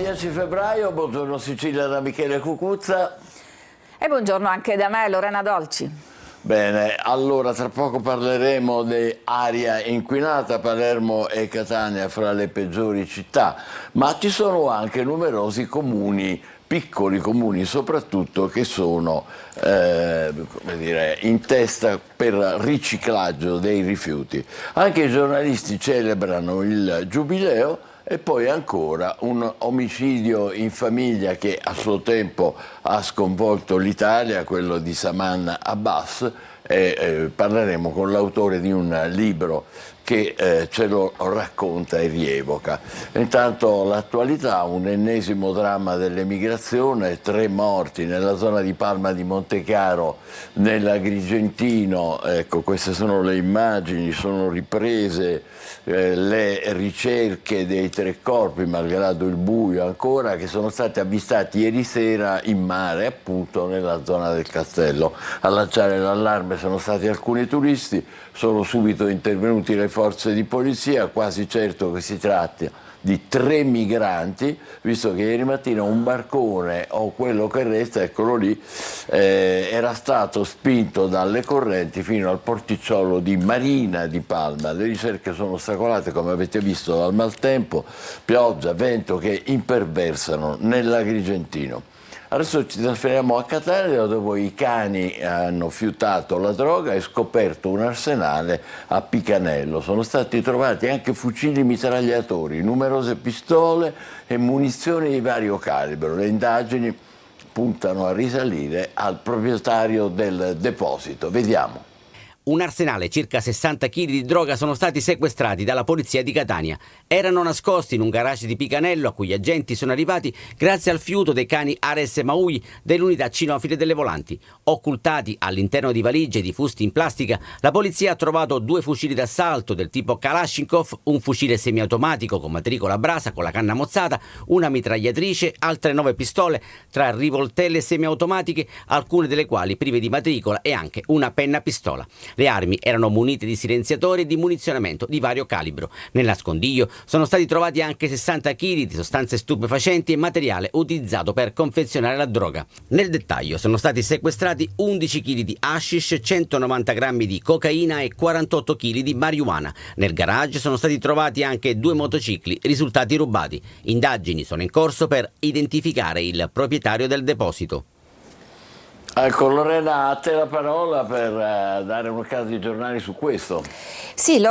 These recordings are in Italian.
10 febbraio, buongiorno Sicilia da Michele Cucuzza. E buongiorno anche da me, Lorena Dolci. Bene, allora tra poco parleremo di aria inquinata. Palermo e Catania fra le peggiori città, ma ci sono anche numerosi comuni, piccoli comuni soprattutto, che sono come dire, in testa per riciclaggio dei rifiuti. Anche i giornalisti celebrano il giubileo. E poi ancora un omicidio in famiglia che a suo tempo ha sconvolto l'Italia, quello di Saman Abbas, e parleremo con l'autore di un libro che ce lo racconta e rievoca. Intanto l'attualità, un ennesimo dramma dell'emigrazione, 3 morti nella zona di Palma di Montecaro, nell'Agrigentino. Ecco, queste sono le immagini, sono riprese le ricerche dei 3 corpi, malgrado il buio ancora, che sono stati avvistati ieri sera in mare, appunto nella zona del castello. A lanciare l'allarme sono stati alcuni turisti, sono subito intervenuti le forze di polizia, quasi certo che si tratti di 3 migranti, visto che ieri mattina un barcone, o quello che resta, eccolo lì, era stato spinto dalle correnti fino al porticciolo di Marina di Palma. Le ricerche sono ostacolate, come avete visto, dal maltempo, pioggia, vento che imperversano nell'Agrigentino. Adesso ci trasferiamo a Catania, dove i cani hanno fiutato la droga e scoperto un arsenale a Picanello. Sono stati trovati anche fucili mitragliatori, numerose pistole e munizioni di vario calibro. Le indagini puntano a risalire al proprietario del deposito. Vediamo. Un arsenale, circa 60 kg di droga sono stati sequestrati dalla polizia di Catania. Erano nascosti in un garage di Picanello, a cui gli agenti sono arrivati grazie al fiuto dei cani Ares e Maui dell'unità cinofile delle volanti. Occultati all'interno di valigie di fusti in plastica, la polizia ha trovato 2 fucili d'assalto del tipo Kalashnikov, un fucile semiautomatico con matricola a brasa con la canna mozzata, una mitragliatrice, altre 9 pistole, tra rivoltelle semiautomatiche, alcune delle quali prive di matricola, e anche una penna pistola. Le armi erano munite di silenziatori e di munizionamento di vario calibro. Nel nascondiglio sono stati trovati anche 60 kg di sostanze stupefacenti e materiale utilizzato per confezionare la droga. Nel dettaglio sono stati sequestrati 11 kg di hashish, 190 grammi di cocaina e 48 kg di marijuana. Nel garage sono stati trovati anche 2 motocicli risultati rubati. Indagini sono in corso per identificare il proprietario del deposito. Ecco, Lorena, a te la parola per dare un'occhiata ai giornali su questo. Sì,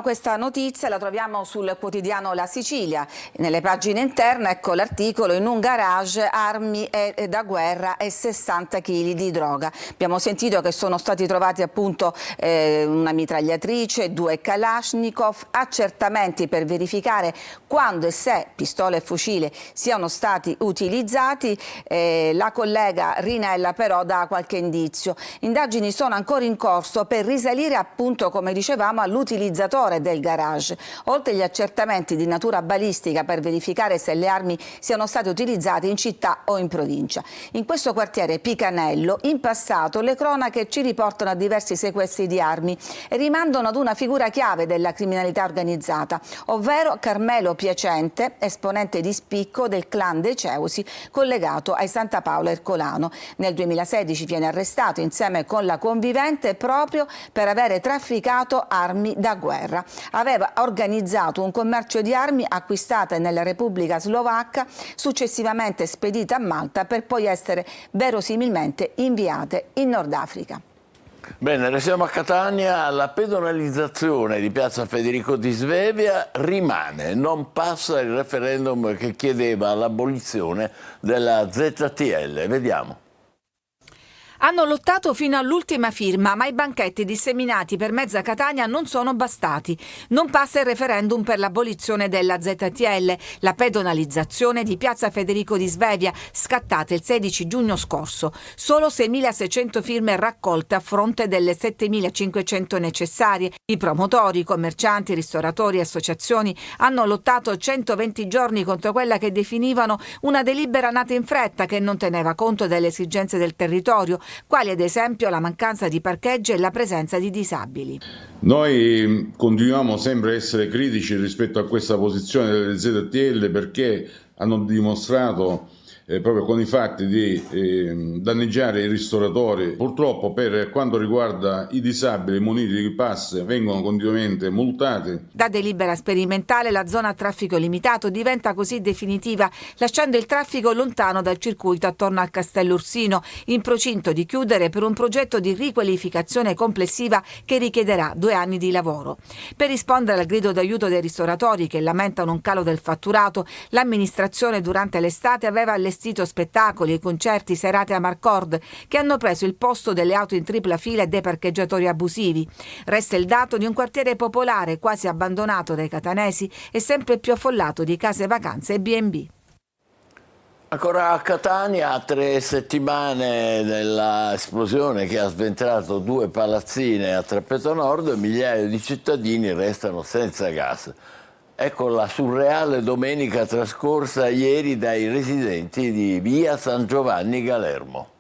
questa notizia la troviamo sul quotidiano La Sicilia. Nelle pagine interne, ecco l'articolo: in un garage armi da guerra e 60 kg di droga. Abbiamo sentito che sono stati trovati appunto una mitragliatrice, 2 Kalashnikov, accertamenti per verificare quando e se pistole e fucile siano stati utilizzati. La collega Rinella però dà qualche indizio. Indagini sono ancora in corso per risalire appunto, come dicevamo, all'utilizzatore del garage. Oltre agli accertamenti di natura balistica per verificare se le armi siano state utilizzate in città o in provincia. In questo quartiere Picanello, in passato, le cronache ci riportano a diversi sequestri di armi e rimandano ad una figura chiave della criminalità organizzata, ovvero Carmelo Piacente, esponente di spicco del clan dei Ceusi collegato ai Santa Paola Ercolano. Nel 2016 viene arrestato insieme con la convivente proprio per avere trafficato armi da guerra. Aveva organizzato un commercio di armi acquistate nella Repubblica Slovacca, successivamente spedite a Malta per poi essere verosimilmente inviate in Nord Africa. Bene, restiamo a Catania. La pedonalizzazione di piazza Federico di Svevia rimane, non passa il referendum che chiedeva l'abolizione della ZTL. Vediamo. Hanno lottato fino all'ultima firma, ma i banchetti disseminati per mezza Catania non sono bastati. Non passa il referendum per l'abolizione della ZTL, la pedonalizzazione di piazza Federico di Svevia, scattata il 16 giugno scorso. Solo 6.600 firme raccolte a fronte delle 7.500 necessarie. I promotori, commercianti, ristoratori e associazioni hanno lottato 120 giorni contro quella che definivano una delibera nata in fretta che non teneva conto delle esigenze del territorio, quali ad esempio la mancanza di parcheggi e la presenza di disabili. Noi continuiamo sempre a essere critici rispetto a questa posizione delle ZTL perché hanno dimostrato proprio con i fatti di danneggiare i ristoratori. Purtroppo per quanto riguarda i disabili muniti di pass vengono continuamente multati. Da delibera sperimentale la zona a traffico limitato diventa così definitiva, lasciando il traffico lontano dal circuito attorno al Castello Ursino, in procinto di chiudere per un progetto di riqualificazione complessiva che richiederà 2 anni di lavoro. Per rispondere al grido d'aiuto dei ristoratori che lamentano un calo del fatturato, l'amministrazione durante l'estate aveva allestito spettacoli, concerti, serate a Marcord che hanno preso il posto delle auto in tripla fila e dei parcheggiatori abusivi. Resta il dato di un quartiere popolare quasi abbandonato dai catanesi e sempre più affollato di case vacanze e B&B. Ancora a Catania, a 3 settimane dell'esplosione che ha sventrato 2 palazzine a Trappeto Nord, migliaia di cittadini restano senza gas. Ecco la surreale domenica trascorsa ieri dai residenti di via San Giovanni Galermo.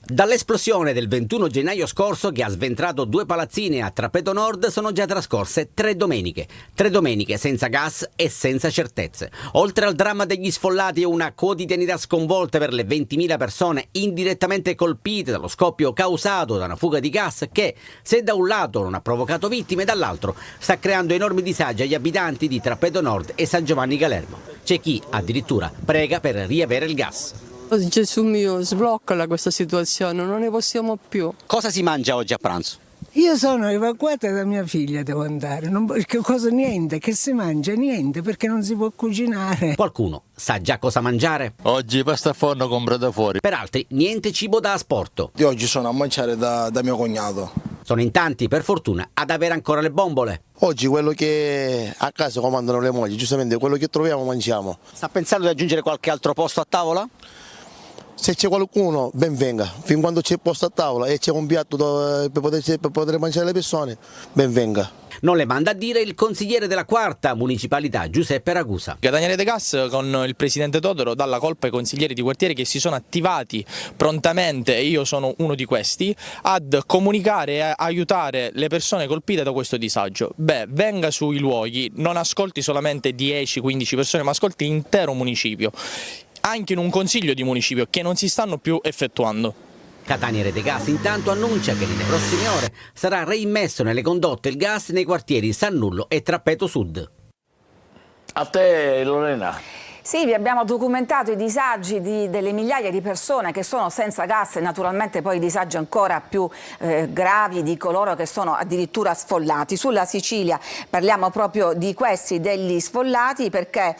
Dall'esplosione del 21 gennaio scorso che ha sventrato 2 palazzine a Trappeto Nord sono già trascorse 3 domeniche. 3 domeniche senza gas e senza certezze. Oltre al dramma degli sfollati e una quotidianità sconvolta per le 20.000 persone indirettamente colpite dallo scoppio causato da una fuga di gas che, se da un lato non ha provocato vittime, dall'altro sta creando enormi disagi agli abitanti di Trappeto Nord e San Giovanni Galermo. C'è chi addirittura prega per riavere il gas. Gesù mio, sbloccala questa situazione, non ne possiamo più. Cosa si mangia oggi a pranzo? Io sono evacuata da mia figlia, devo andare. Che cosa niente, che si mangia niente perché non si può cucinare. Qualcuno sa già cosa mangiare? Oggi pasta a forno comprata fuori. Per altri niente cibo da asporto. Io oggi sono a mangiare da mio cognato. Sono in tanti, per fortuna, ad avere ancora le bombole. Oggi quello che a casa comandano le mogli, giustamente quello che troviamo mangiamo. Sta pensando di aggiungere qualche altro posto a tavola? Se c'è qualcuno, ben venga. Fin quando c'è posto a tavola e c'è un piatto per poter mangiare le persone, ben venga. Non le manda a dire il consigliere della 4ª municipalità, Giuseppe Ragusa. Catania Rete Gas con il presidente Todoro dà la colpa ai consiglieri di quartiere che si sono attivati prontamente, e io sono uno di questi, ad comunicare e aiutare le persone colpite da questo disagio. Venga sui luoghi, non ascolti solamente 10-15 persone, ma ascolti l'intero municipio. Anche in un consiglio di municipio che non si stanno più effettuando. Catania Rete Gas intanto annuncia che nelle prossime ore sarà reimmesso nelle condotte il gas nei quartieri Sannullo e Trappeto Sud. A te Lorena. Sì, vi abbiamo documentato i disagi delle migliaia di persone che sono senza gas e naturalmente poi i disagi ancora più gravi di coloro che sono addirittura sfollati. Sulla Sicilia parliamo proprio di questi, degli sfollati, perché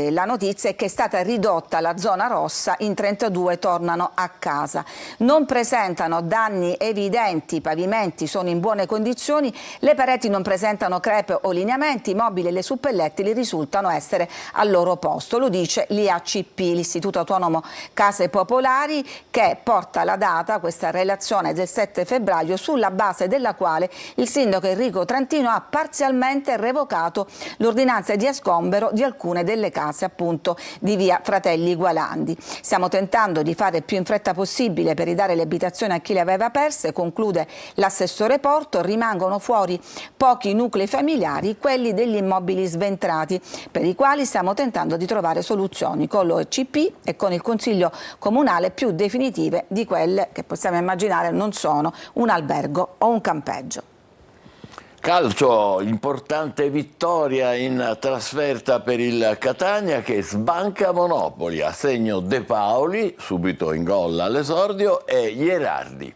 la notizia è che è stata ridotta la zona rossa, in 32 tornano a casa. Non presentano danni evidenti, i pavimenti sono in buone condizioni, le pareti non presentano crepe o lineamenti, i mobili e le suppellettili risultano essere al loro posto. Lo dice l'IACP, l'Istituto Autonomo Case Popolari, che porta la data, questa relazione del 7 febbraio, sulla base della quale il sindaco Enrico Trantino ha parzialmente revocato l'ordinanza di sgombero di alcune delle case appunto di via Fratelli Gualandi. Stiamo tentando di fare più in fretta possibile per ridare le abitazioni a chi le aveva perse, conclude l'assessore Porto. Rimangono fuori pochi nuclei familiari, quelli degli immobili sventrati, per i quali stiamo tentando di trovare soluzioni con l'OCP e con il Consiglio Comunale più definitive di quelle che possiamo immaginare non sono un albergo o un campeggio. Calcio, importante vittoria in trasferta per il Catania che sbanca Monopoli, a segno De Paoli, subito in gol all'esordio, e Gherardi.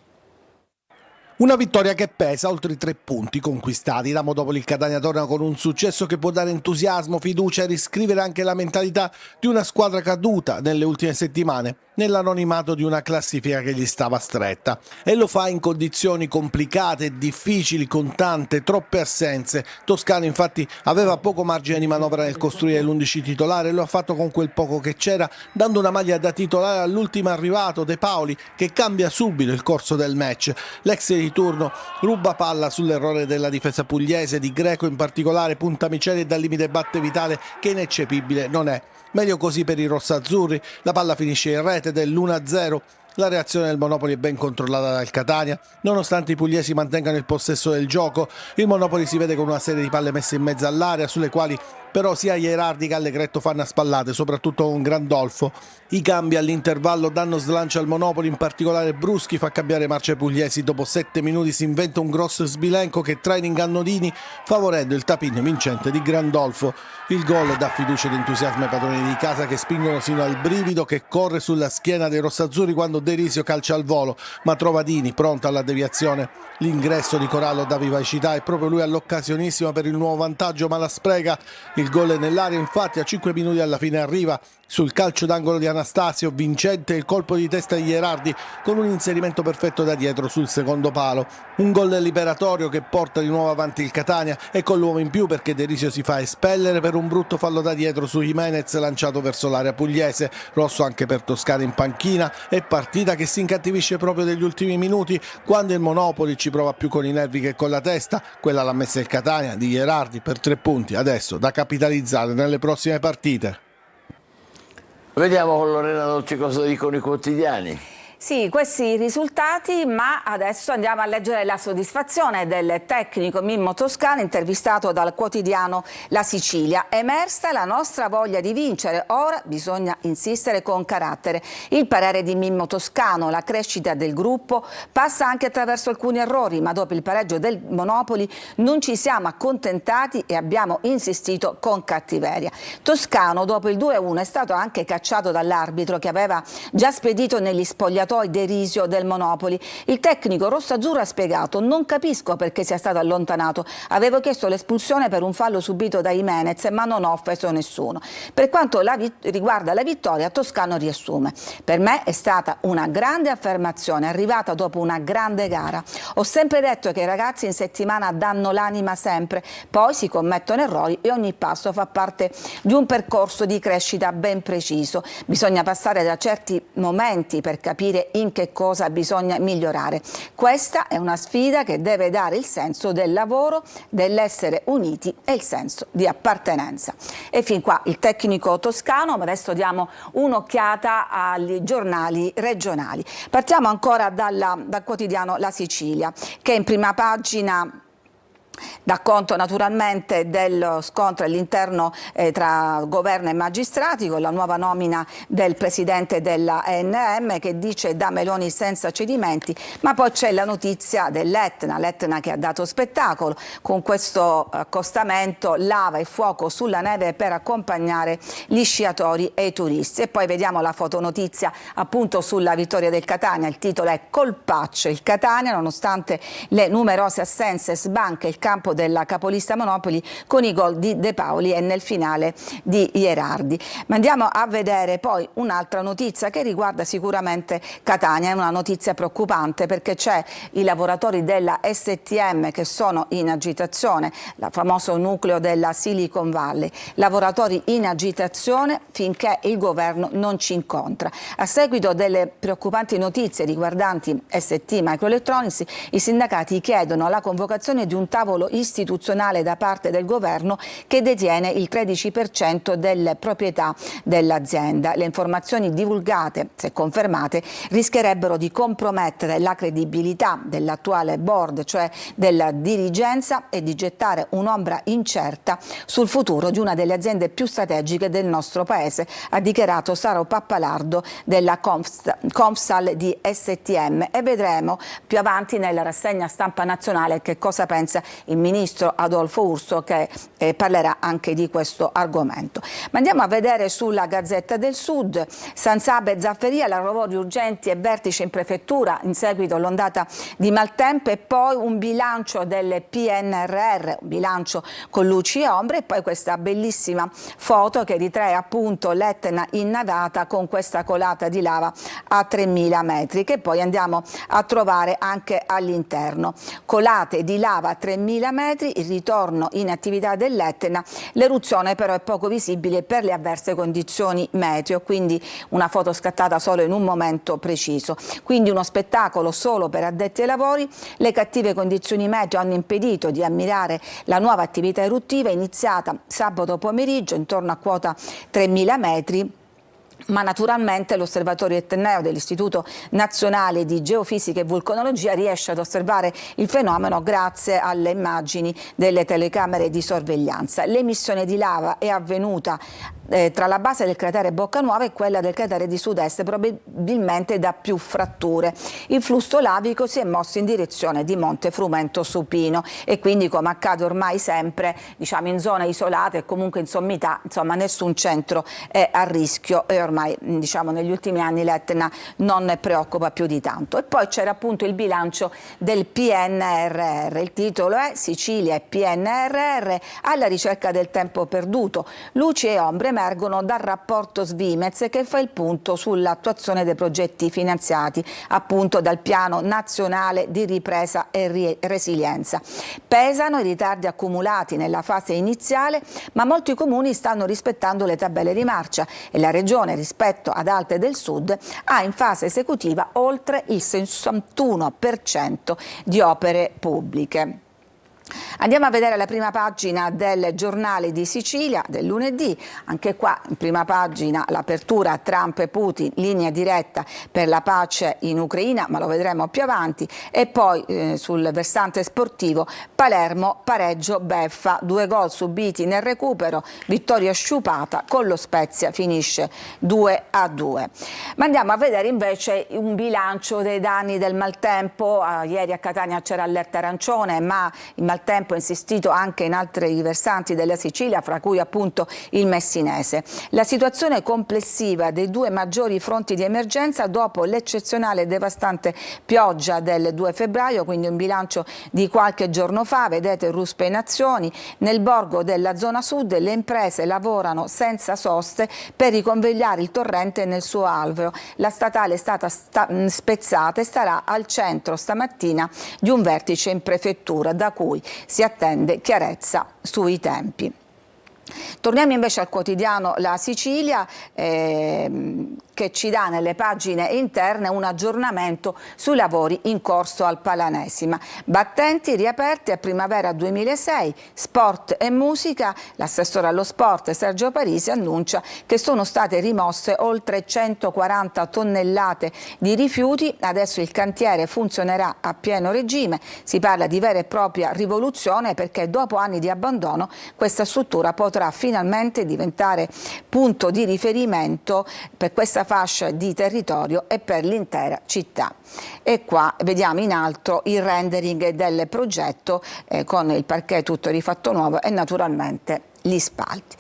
Una vittoria che pesa oltre i 3 punti conquistati. Da Monopoli il Catania torna con un successo che può dare entusiasmo, fiducia e riscrivere anche la mentalità di una squadra caduta nelle ultime settimane nell'anonimato di una classifica che gli stava stretta, e lo fa in condizioni complicate e difficili, con troppe assenze. Toscano infatti aveva poco margine di manovra nel costruire l'11 titolare e lo ha fatto con quel poco che c'era, dando una maglia da titolare all'ultimo arrivato De Paoli, che cambia subito il corso del match. L'ex di turno ruba palla sull'errore della difesa pugliese, di Greco in particolare, punta Miceli e dal limite batte Vitale, che ineccepibile non è. Meglio così per i rossazzurri, la palla finisce in rete dell'1-0. La reazione del Monopoli è ben controllata dal Catania. Nonostante i pugliesi mantengano il possesso del gioco, il Monopoli si vede con una serie di palle messe in mezzo all'area, sulle quali però sia Ierardi che Allegretto fanno a spallate, soprattutto con Grandolfo. I cambi all'intervallo danno slancio al Monopoli, in particolare Bruschi fa cambiare marcia ai pugliesi. Dopo 7 minuti si inventa un grosso sbilenco che trae in ingannodini, favorendo il tapin vincente di Grandolfo. Il gol dà fiducia ed entusiasmo ai padroni di casa, che spingono sino al brivido che corre sulla schiena dei rossazzurri quando Derisio calcia al volo, ma trova Dini pronto alla deviazione. L'ingresso di Corallo dà vivacità e proprio lui all'occasionissima per il nuovo vantaggio, ma la spreca. Il gol è nell'area, infatti a 5 minuti alla fine arriva sul calcio d'angolo di Anastasio, vincente il colpo di testa di Ierardi con un inserimento perfetto da dietro sul secondo palo. Un gol liberatorio che porta di nuovo avanti il Catania, e con l'uomo in più perché Derisio si fa espellere per un brutto fallo da dietro su Jimenez lanciato verso l'area pugliese. Rosso anche per Toscano in panchina, e partita che si incattivisce proprio negli ultimi minuti, quando il Monopoli ci prova più con i nervi che con la testa. Quella l'ha messa il Catania di Ierardi per 3 punti, adesso da capitalizzare nelle prossime partite. Vediamo con Lorena Dolci cosa dicono i quotidiani. Sì, questi risultati, ma adesso andiamo a leggere la soddisfazione del tecnico Mimmo Toscano, intervistato dal quotidiano La Sicilia. Emersa la nostra voglia di vincere, ora bisogna insistere con carattere. Il parere di Mimmo Toscano: la crescita del gruppo passa anche attraverso alcuni errori, ma dopo il pareggio del Monopoli non ci siamo accontentati e abbiamo insistito con cattiveria. Toscano dopo il 2-1 è stato anche cacciato dall'arbitro, che aveva già spedito negli spogliatoi Derisio del Monopoli. Il tecnico rossazzurro ha spiegato: non capisco perché sia stato allontanato, avevo chiesto l'espulsione per un fallo subito da Jimenez, ma non ho offeso nessuno. Per quanto riguarda la vittoria, Toscano riassume: per me è stata una grande affermazione, arrivata dopo una grande gara. Ho sempre detto che i ragazzi in settimana danno l'anima sempre, poi si commettono errori e ogni passo fa parte di un percorso di crescita ben preciso. Bisogna passare da certi momenti per capire in che cosa bisogna migliorare. Questa è una sfida che deve dare il senso del lavoro, dell'essere uniti e il senso di appartenenza. E fin qua il tecnico toscano, ma adesso diamo un'occhiata ai giornali regionali. Partiamo ancora dal quotidiano La Sicilia, che in prima pagina dà conto naturalmente dello scontro all'interno tra governo e magistrati, con la nuova nomina del presidente della ENM, che dice da Meloni senza cedimenti, ma poi c'è la notizia dell'Etna, l'Etna che ha dato spettacolo con questo accostamento lava e fuoco sulla neve per accompagnare gli sciatori e i turisti. E poi vediamo la fotonotizia appunto sulla vittoria del Catania. Il titolo è "Colpaccio il Catania, nonostante le numerose assenze sbanca il campo della capolista Monopoli con i gol di De Paoli e nel finale di Ierardi". Ma andiamo a vedere poi un'altra notizia che riguarda sicuramente Catania. È una notizia preoccupante perché c'è i lavoratori della STM che sono in agitazione, il famoso nucleo della Silicon Valley, lavoratori in agitazione finché il governo non ci incontra. A seguito delle preoccupanti notizie riguardanti ST Microelectronics, i sindacati chiedono la convocazione di un tavolo istituzionale da parte del governo che detiene il 13% delle proprietà dell'azienda. Le informazioni divulgate, se confermate, rischierebbero di compromettere la credibilità dell'attuale board, cioè della dirigenza, e di gettare un'ombra incerta sul futuro di una delle aziende più strategiche del nostro paese, ha dichiarato Saro Pappalardo della Confsal di STM. E vedremo più avanti nella rassegna stampa nazionale che cosa pensa il ministro Adolfo Urso, che parlerà anche di questo argomento. Ma andiamo a vedere sulla Gazzetta del Sud: San Sabba e Zafferia, lavori urgenti e vertice in prefettura in seguito all'ondata di maltempo, e poi un bilancio del PNRR, un bilancio con luci e ombre, e poi questa bellissima foto che ritrae appunto l'Etna innavata con questa colata di lava a 3000 metri, che poi andiamo a trovare anche all'interno. Colate di lava a 3000 metri, il ritorno in attività dell'Etna, l'eruzione però è poco visibile per le avverse condizioni meteo, quindi una foto scattata solo in un momento preciso. Quindi uno spettacolo solo per addetti ai lavori. Le cattive condizioni meteo hanno impedito di ammirare la nuova attività eruttiva iniziata sabato pomeriggio intorno a quota 3000 metri. Ma naturalmente l'osservatorio etneo dell'Istituto Nazionale di Geofisica e Vulcanologia riesce ad osservare il fenomeno grazie alle immagini delle telecamere di sorveglianza. L'emissione di lava è avvenuta tra la base del cratere Boccanuova e quella del cratere di sud-est, probabilmente da più fratture. Il flusso lavico si è mosso in direzione di Monte Frumento Supino e quindi, come accade ormai sempre, diciamo, in zone isolate e comunque in sommità, insomma nessun centro è a rischio e ormai, diciamo, negli ultimi anni l'Etna non ne preoccupa più di tanto. E poi c'era appunto il bilancio del PNRR, il titolo è Sicilia e PNRR alla ricerca del tempo perduto, luci e ombre emergono dal rapporto Svimez che fa il punto sull'attuazione dei progetti finanziati appunto dal Piano Nazionale di Ripresa e Resilienza. Pesano i ritardi accumulati nella fase iniziale, ma molti comuni stanno rispettando le tabelle di marcia e la Regione, rispetto ad altre del Sud, ha in fase esecutiva oltre il 61% di opere pubbliche. Andiamo a vedere la prima pagina del Giornale di Sicilia del lunedì. Anche qua in prima pagina l'apertura Trump e Putin, linea diretta per la pace in Ucraina, ma lo vedremo più avanti. E poi sul versante sportivo Palermo pareggio beffa, 2 gol subiti nel recupero, vittoria sciupata, con lo Spezia finisce 2-2. Ma andiamo a vedere invece un bilancio dei danni del maltempo. Ieri a Catania c'era allerta arancione, ma il maltempo ha insistito anche in altri versanti della Sicilia, fra cui appunto il messinese. La situazione complessiva dei 2 maggiori fronti di emergenza dopo l'eccezionale e devastante pioggia del 2 febbraio, quindi un bilancio di qualche giorno fa, vedete ruspe in azioni. Nel borgo della zona sud le imprese lavorano senza soste per riconvegliare il torrente nel suo alveo. La statale è stata spezzata e starà al centro stamattina di un vertice in prefettura, da cui si attende chiarezza sui tempi. Torniamo invece al quotidiano La Sicilia che ci dà nelle pagine interne un aggiornamento sui lavori in corso al Palanesima. Battenti riaperti a primavera 2006, sport e musica. L'assessore allo sport Sergio Parisi annuncia che sono state rimosse oltre 140 tonnellate di rifiuti. Adesso il cantiere funzionerà a pieno regime. Si parla di vera e propria rivoluzione perché dopo anni di abbandono questa struttura potrà finalmente diventare punto di riferimento per questa fascia di territorio e per l'intera città. E qua vediamo in alto il rendering del progetto con il parquet tutto rifatto nuovo e naturalmente gli spalti.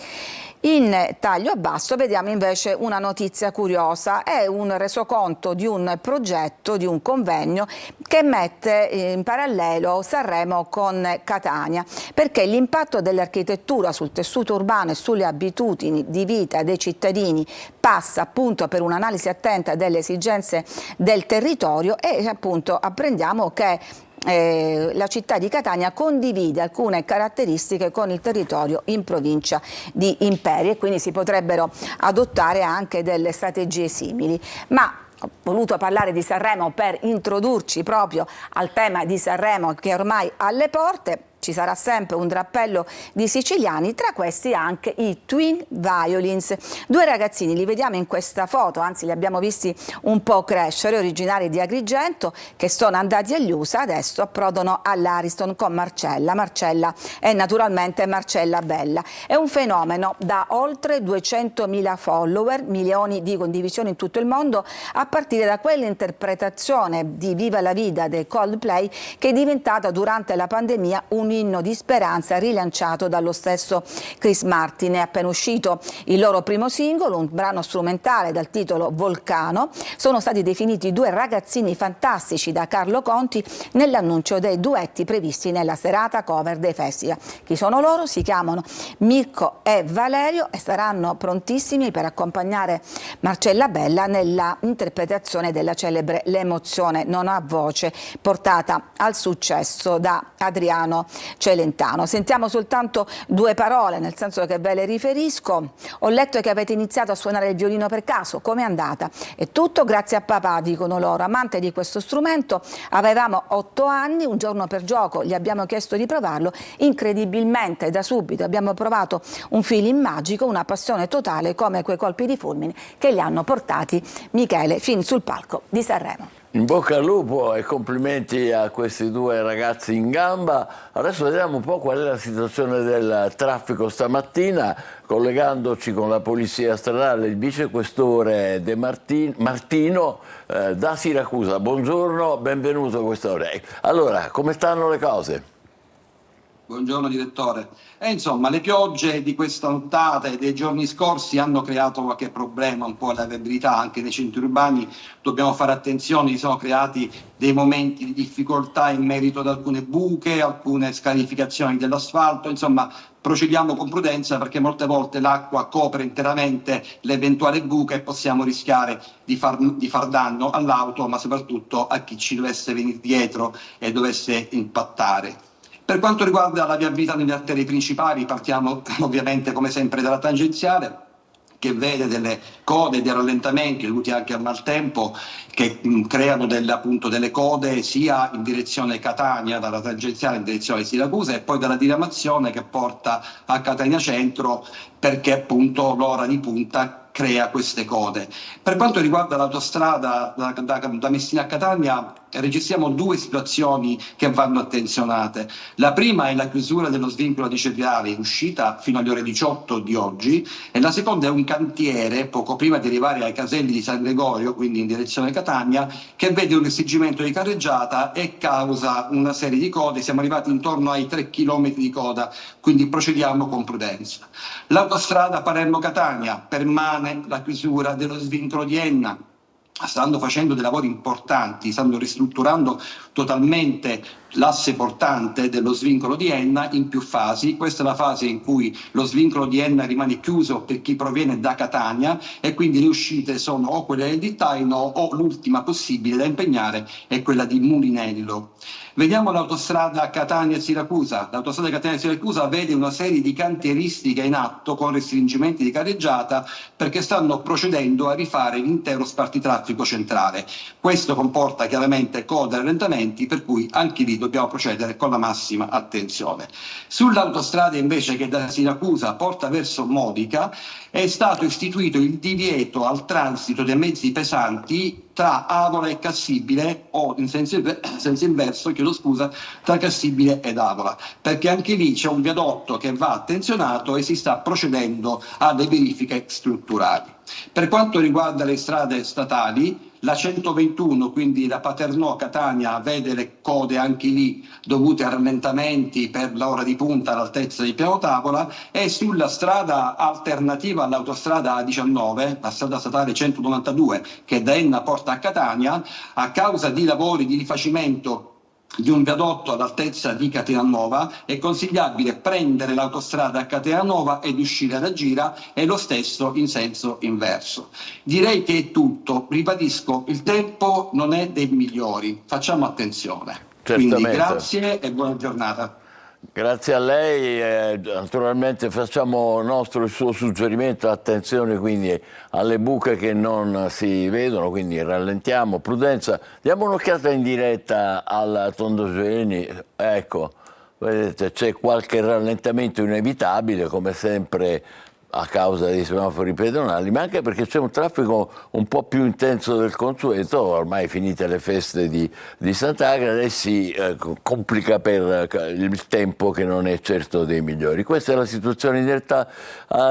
In taglio basso vediamo invece una notizia curiosa, è un resoconto di un progetto, di un convegno che mette in parallelo Sanremo con Catania, perché l'impatto dell'architettura sul tessuto urbano e sulle abitudini di vita dei cittadini passa appunto per un'analisi attenta delle esigenze del territorio e appunto apprendiamo che la città di Catania condivide alcune caratteristiche con il territorio in provincia di Imperia e quindi si potrebbero adottare anche delle strategie simili. Ma ho voluto parlare di Sanremo per introdurci proprio al tema di Sanremo che è ormai alle porte. Ci sarà sempre un drappello di siciliani, tra questi anche i Twin Violins. 2 ragazzini, li vediamo in questa foto, anzi li abbiamo visti un po' crescere, originari di Agrigento, che sono andati agli USA, adesso approdano all'Ariston con Marcella. Marcella è naturalmente Marcella Bella. È un fenomeno da oltre 200.000 follower, milioni di condivisioni in tutto il mondo, a partire da quell'interpretazione di Viva la Vida dei Coldplay che è diventata durante la pandemia un inno di speranza rilanciato dallo stesso Chris Martin. È appena uscito il loro primo singolo, un brano strumentale dal titolo Volcano. Sono stati definiti 2 ragazzini fantastici da Carlo Conti nell'annuncio dei duetti previsti nella serata cover dei festival. Chi sono loro? Si chiamano Mirko e Valerio e saranno prontissimi per accompagnare Marcella Bella nella interpretazione della celebre L'emozione non ha voce, portata al successo da Adriano Celentano. Sentiamo soltanto due parole, nel senso che ve le riferisco. Ho letto che avete iniziato a suonare il violino per caso, com'è andata? È tutto grazie a papà, dicono loro, amante di questo strumento. Avevamo 8 anni, un giorno per gioco gli abbiamo chiesto di provarlo, incredibilmente da subito abbiamo provato un feeling magico, una passione totale, come quei colpi di fulmine che li hanno portati Michele fin sul palco di Sanremo. In bocca al lupo e complimenti a questi due ragazzi in gamba. Adesso vediamo un po' qual è la situazione del traffico stamattina, collegandoci con la polizia stradale, il vicequestore De Martino da Siracusa. Buongiorno, benvenuto questore. Allora, come stanno le cose? Buongiorno direttore. Insomma, le piogge di questa nottata e dei giorni scorsi hanno creato qualche problema un po' alla viabilità anche nei centri urbani. Dobbiamo fare attenzione, si sono creati dei momenti di difficoltà in merito ad alcune buche, alcune scarificazioni dell'asfalto, insomma procediamo con prudenza perché molte volte l'acqua copre interamente l'eventuale buca e possiamo rischiare di far danno all'auto, ma soprattutto a chi ci dovesse venire dietro e dovesse impattare. Per quanto riguarda la viabilità nelle arterie principali, partiamo ovviamente come sempre dalla tangenziale, che vede delle code e dei rallentamenti dovuti anche al maltempo che creano delle code sia in direzione Catania, dalla tangenziale in direzione Siracusa, e poi dalla diramazione che porta a Catania Centro, perché appunto l'ora di punta crea queste code. Per quanto riguarda l'autostrada da Messina a Catania, registriamo due situazioni che vanno attenzionate. La prima è la chiusura dello svincolo di Ceviale in uscita fino alle ore 18 di oggi, e la seconda è un cantiere poco prima di arrivare ai caselli di San Gregorio, quindi in direzione Catania, che vede un restringimento di carreggiata e causa una serie di code. Siamo arrivati intorno ai 3 km di coda, quindi procediamo con prudenza. L'autostrada Palermo-Catania permane la chiusura dello svincolo di Enna. Stanno facendo dei lavori importanti, stanno ristrutturando totalmente l'asse portante dello svincolo di Enna in più fasi. Questa è la fase in cui lo svincolo di Enna rimane chiuso per chi proviene da Catania e quindi le uscite sono o quelle del Dittaino o l'ultima possibile da impegnare è quella di Mulinello. Vediamo l'autostrada Catania-Siracusa. L'autostrada Catania-Siracusa vede una serie di cantieristiche in atto con restringimenti di carreggiata perché stanno procedendo a rifare l'intero spartitraffico centrale. Questo comporta chiaramente code e rallentamenti, per cui anche lì dobbiamo procedere con la massima attenzione. Sull'autostrada invece che da Siracusa porta verso Modica è stato istituito il divieto al transito dei mezzi pesanti tra Avola e Cassibile, o in senso inverso, tra Cassibile ed Avola, perché anche lì c'è un viadotto che va attenzionato e si sta procedendo alle verifiche strutturali. Per quanto riguarda le strade statali, la 121, quindi la Paternò-Catania, vede le code anche lì dovute a rallentamenti per l'ora di punta all'altezza di Piano Tavola, e sulla strada alternativa all'autostrada A19, la strada statale 192, che da Enna porta a Catania, a causa di lavori di rifacimento di un viadotto all'altezza di Catenanova, è consigliabile prendere l'autostrada a Catenanova ed uscire da Gira, e lo stesso in senso inverso. Direi che è tutto. Ribadisco, il tempo non è dei migliori, facciamo attenzione. Certamente. Quindi grazie e buona giornata. Grazie a lei, naturalmente facciamo nostro il suo suggerimento, attenzione quindi alle buche che non si vedono, quindi rallentiamo, prudenza. Diamo un'occhiata in diretta al Tondogeni, ecco, vedete c'è qualche rallentamento inevitabile come sempre a causa dei semafori pedonali, ma anche perché c'è un traffico un po' più intenso del consueto, ormai finite le feste di Sant'Agata, e si complica per il tempo che non è certo dei migliori. Questa è la situazione in realtà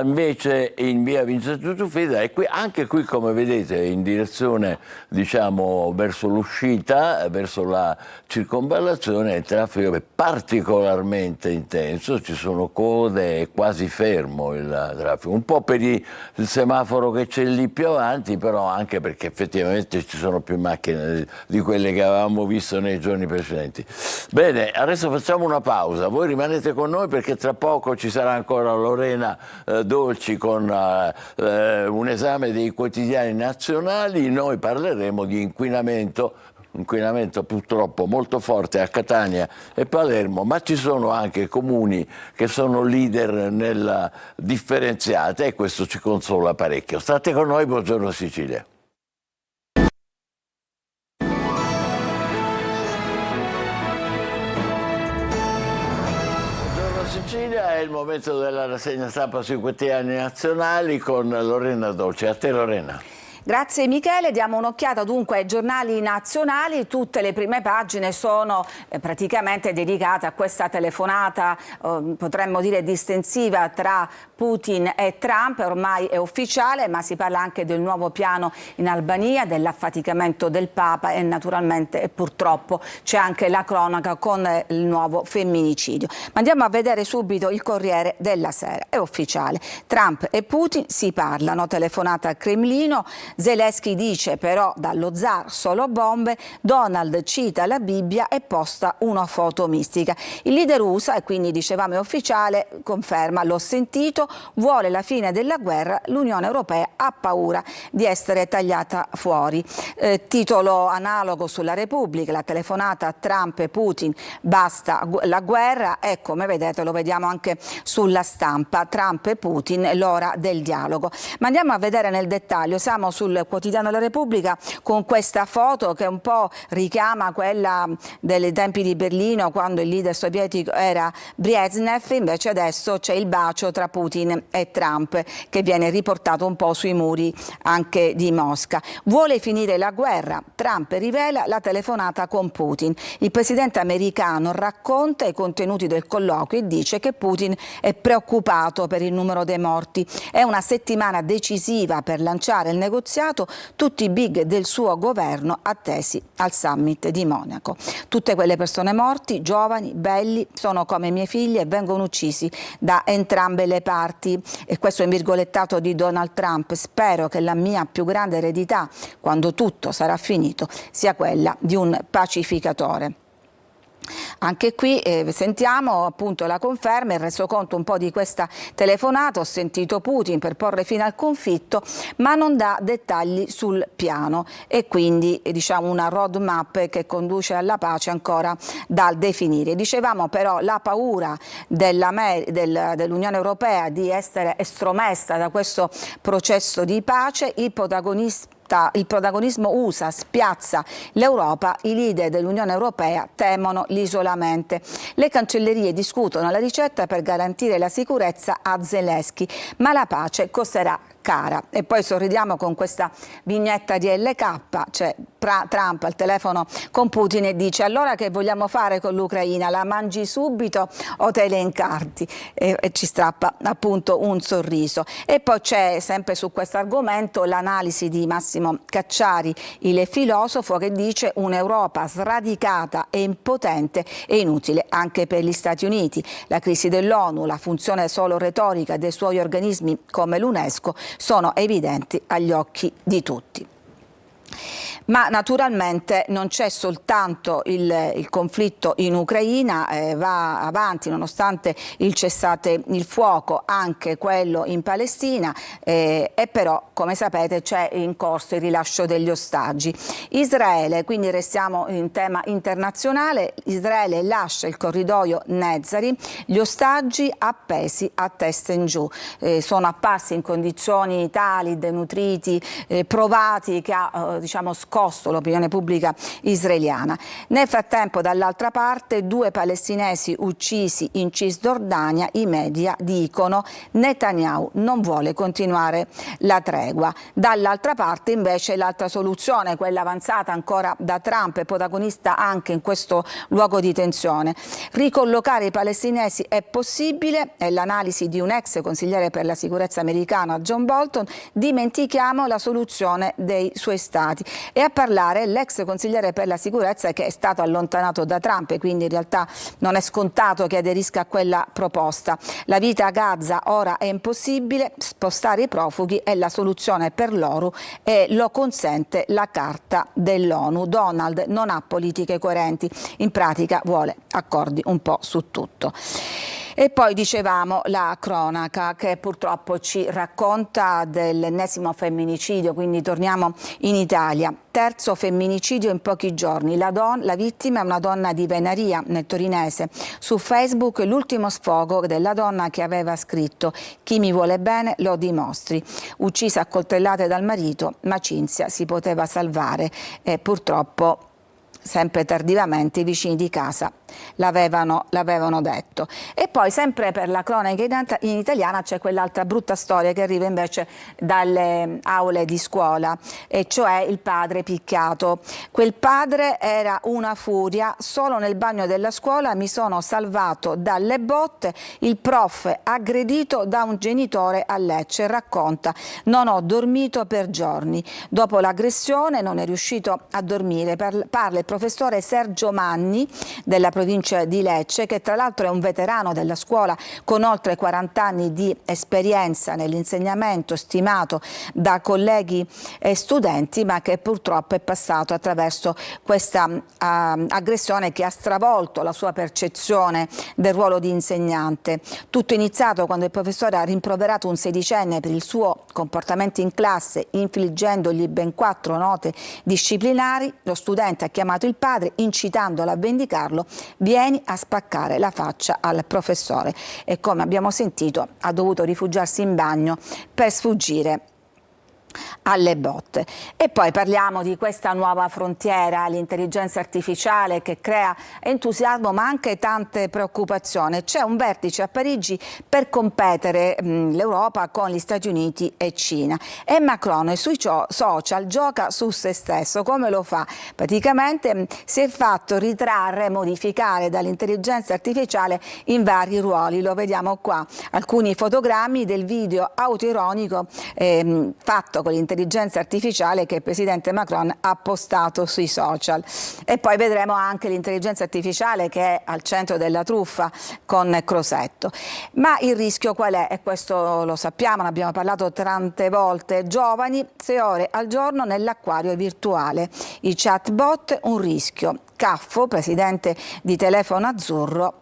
invece in via Vincenzo Giuffrida, e qui, anche qui come vedete in direzione diciamo verso l'uscita, verso la circonvallazione, il traffico è particolarmente intenso, ci sono code, è quasi fermo il traffico. Un po' per il semaforo che c'è lì più avanti, però anche perché effettivamente ci sono più macchine di quelle che avevamo visto nei giorni precedenti. Bene, adesso facciamo una pausa, voi rimanete con noi perché tra poco ci sarà ancora Lorena Dolci con un esame dei quotidiani nazionali. Noi parleremo di inquinamento inquinamento purtroppo molto forte a Catania e Palermo, ma ci sono anche comuni che sono leader nella differenziata e questo ci consola parecchio. State con noi, buongiorno Sicilia. Sicilia, è il momento della rassegna stampa sui quotidiani nazionali con Lorena Dolci. A te Lorena. Grazie Michele, diamo un'occhiata dunque ai giornali nazionali. Tutte le prime pagine sono praticamente dedicate a questa telefonata, potremmo dire distensiva, tra Putin e Trump. Ormai è ufficiale, ma si parla anche del nuovo piano in Albania, dell'affaticamento del Papa e naturalmente e purtroppo c'è anche la cronaca con il nuovo femminicidio. Ma andiamo a vedere subito il Corriere della Sera. È ufficiale, Trump e Putin si parlano, telefonata al Cremlino. Zelensky dice però dallo zar solo bombe, Donald cita la Bibbia e posta una foto mistica. Il leader USA, e quindi dicevamo è ufficiale, conferma, l'ho sentito, vuole la fine della guerra, l'Unione Europea ha paura di essere tagliata fuori. Titolo analogo sulla Repubblica, la telefonata a Trump e Putin, basta la guerra, e come vedete lo vediamo anche sulla stampa, Trump e Putin, l'ora del dialogo. Ma andiamo a vedere nel dettaglio, siamo sul quotidiano La Repubblica con questa foto che un po' richiama quella dei tempi di Berlino quando il leader sovietico era Brezhnev, invece adesso c'è il bacio tra Putin e Trump che viene riportato un po' sui muri anche di Mosca. Vuole finire la guerra, Trump rivela la telefonata con Putin. Il presidente americano racconta i contenuti del colloquio e dice che Putin è preoccupato per il numero dei morti. È una settimana decisiva per lanciare il negoziato, tutti i big del suo governo attesi al summit di Monaco. Tutte quelle persone morti, giovani, belli, sono come mie figlie e vengono uccisi da entrambe le parti. E questo è un virgolettato di Donald Trump. Spero che la mia più grande eredità, quando tutto sarà finito, sia quella di un pacificatore. Anche qui sentiamo appunto la conferma, il resoconto un po' di questa telefonata. Ho sentito Putin per porre fine al conflitto, ma non dà dettagli sul piano e quindi diciamo una roadmap che conduce alla pace ancora da definire. Dicevamo però la paura dell'Unione Europea di essere estromessa da questo processo di pace, il protagonismo USA spiazza l'Europa, i leader dell'Unione Europea temono l'isolamento. Le cancellerie discutono la ricetta per garantire la sicurezza a Zelensky, ma la pace costerà cara. E poi sorridiamo con questa vignetta di LK, cioè Trump al telefono con Putin e dice: allora che vogliamo fare con l'Ucraina? La mangi subito o te le incarti? E ci strappa appunto un sorriso. E poi c'è sempre su questo argomento l'analisi di Massimo Cacciari, il filosofo, che dice un'Europa sradicata e impotente e inutile anche per gli Stati Uniti. La crisi dell'ONU, la funzione solo retorica dei suoi organismi come l'UNESCO sono evidenti agli occhi di tutti. Ma naturalmente non c'è soltanto il conflitto in Ucraina, va avanti nonostante il cessate il fuoco anche quello in Palestina, e però come sapete c'è in corso il rilascio degli ostaggi. Israele, quindi restiamo in tema internazionale, Israele lascia il corridoio Nezzari, gli ostaggi appesi a testa in giù, sono apparsi in condizioni tali, denutriti, provati, che ha diciamo scosso l'opinione pubblica israeliana. Nel frattempo dall'altra parte 2 palestinesi uccisi in Cisgiordania, i media dicono Netanyahu non vuole continuare la tregua. Dall'altra parte invece l'altra soluzione, quella avanzata ancora da Trump e protagonista anche in questo luogo di tensione. Ricollocare i palestinesi è possibile, è l'analisi di un ex consigliere per la sicurezza americano, John Bolton. Dimentichiamo la soluzione dei suoi stati. E a parlare l'ex consigliere per la sicurezza che è stato allontanato da Trump e quindi in realtà non è scontato che aderisca a quella proposta. La vita a Gaza ora è impossibile, spostare i profughi è la soluzione per loro e lo consente la carta dell'ONU. Donald non ha politiche coerenti, in pratica vuole accordi un po' su tutto. E poi dicevamo la cronaca che purtroppo ci racconta dell'ennesimo femminicidio, quindi torniamo in Italia. Terzo femminicidio in pochi giorni. La vittima è una donna di Venaria, nel torinese. Su Facebook l'ultimo sfogo della donna che aveva scritto: chi mi vuole bene lo dimostri. Uccisa a coltellate dal marito, ma Cinzia si poteva salvare e purtroppo sempre tardivamente i vicini di casa l'avevano detto. E poi sempre per la cronaca in italiana c'è quell'altra brutta storia che arriva invece dalle aule di scuola, e cioè il padre picchiato. Quel padre era una furia: solo nel bagno della scuola mi sono salvato dalle botte, il prof aggredito da un genitore a Lecce, racconta: non ho dormito per giorni, dopo l'aggressione non è riuscito a dormire. Parla il professore Sergio Manni della provincia di Lecce, che tra l'altro è un veterano della scuola con oltre 40 anni di esperienza nell'insegnamento, stimato da colleghi e studenti, ma che purtroppo è passato attraverso questa aggressione che ha stravolto la sua percezione del ruolo di insegnante. Tutto è iniziato quando il professore ha rimproverato un sedicenne per il suo comportamento in classe, infliggendogli ben 4 note disciplinari. Lo studente ha chiamato il padre incitandolo a vendicarlo: vieni a spaccare la faccia al professore. E come abbiamo sentito ha dovuto rifugiarsi in bagno per sfuggire alle botte. E poi parliamo di questa nuova frontiera, l'intelligenza artificiale, che crea entusiasmo ma anche tante preoccupazioni. C'è un vertice a Parigi per competere l'Europa con gli Stati Uniti e Cina, e Macron sui social gioca su se stesso. Come lo fa? Praticamente si è fatto ritrarre, modificare dall'intelligenza artificiale in vari ruoli. Lo vediamo qua, alcuni fotogrammi del video autoironico fatto con l'intelligenza artificiale che il presidente Macron ha postato sui social. E poi vedremo anche l'intelligenza artificiale che è al centro della truffa con Crosetto. Ma il rischio qual è? E questo lo sappiamo, ne abbiamo parlato tante volte: giovani 6 ore al giorno nell'acquario virtuale. I chatbot un rischio. Caffo, presidente di Telefono Azzurro,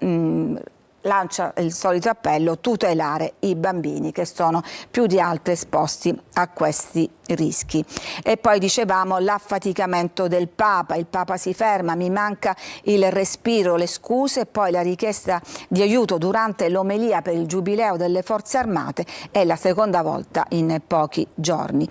lancia il solito appello: tutelare i bambini che sono più di altri esposti a questi rischi. E poi dicevamo l'affaticamento del Papa: il Papa si ferma, mi manca il respiro, le scuse, poi la richiesta di aiuto durante l'omelia per il Giubileo delle Forze Armate, è la seconda volta in pochi giorni.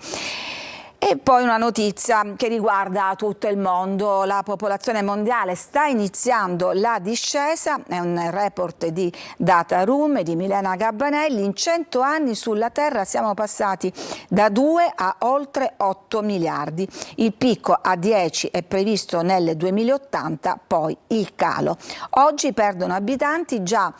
E poi una notizia che riguarda tutto il mondo: la popolazione mondiale sta iniziando la discesa, è un report di Data Room e di Milena Gabbanelli. In 100 anni sulla Terra siamo passati da 2 a oltre 8 miliardi. Il picco a 10 è previsto nel 2080, poi il calo. Oggi perdono abitanti già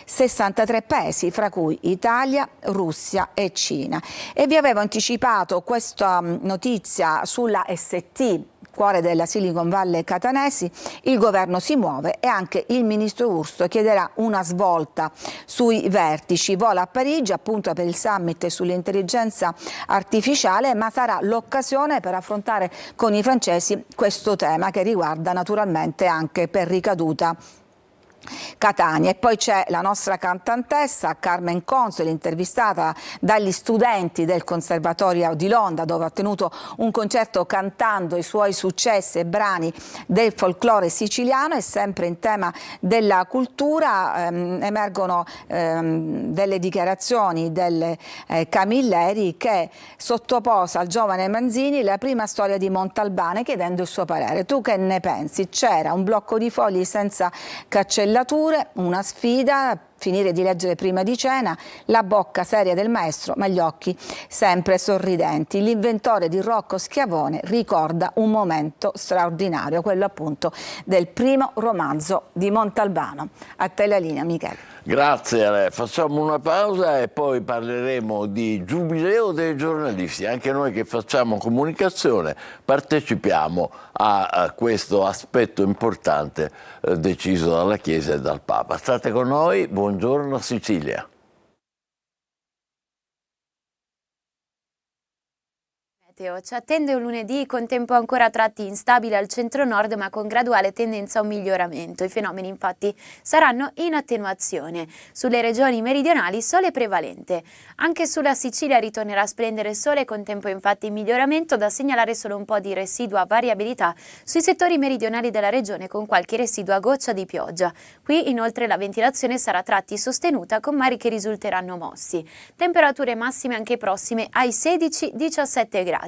63 paesi, fra cui Italia, Russia e Cina. E vi avevo anticipato questa notizia sulla ST, cuore della Silicon Valley catanesi. Il governo si muove e anche il ministro Urso chiederà una svolta sui vertici. Vola a Parigi appunto per il summit sull'intelligenza artificiale, ma sarà l'occasione per affrontare con i francesi questo tema che riguarda naturalmente anche per ricaduta Catania. E poi c'è la nostra cantantessa Carmen Consoli, intervistata dagli studenti del Conservatorio di Londra, dove ha tenuto un concerto cantando i suoi successi e brani del folklore siciliano. E sempre in tema della cultura emergono delle dichiarazioni del Camilleri, che sottoposa al giovane Manzini la prima storia di Montalbano chiedendo il suo parere. Tu che ne pensi? C'era un blocco di fogli senza cancellature, una sfida, finire di leggere prima di cena, la bocca seria del maestro ma gli occhi sempre sorridenti. L'inventore di Rocco Schiavone ricorda un momento straordinario, quello appunto del primo romanzo di Montalbano. A te la linea, Michele. Grazie, facciamo una pausa e poi parleremo di Giubileo dei giornalisti. Anche noi che facciamo comunicazione partecipiamo a questo aspetto importante deciso dalla Chiesa e dal Papa. State con noi, buongiorno Sicilia. Ci attende un lunedì con tempo ancora a tratti instabile al centro-nord, ma con graduale tendenza a un miglioramento. I fenomeni infatti saranno in attenuazione. Sulle regioni meridionali sole prevalente. Anche sulla Sicilia ritornerà a splendere il sole, con tempo infatti in miglioramento, da segnalare solo un po' di residua variabilità sui settori meridionali della regione, con qualche residua goccia di pioggia. Qui inoltre la ventilazione sarà a tratti sostenuta, con mari che risulteranno mossi. Temperature massime anche prossime ai 16-17 gradi.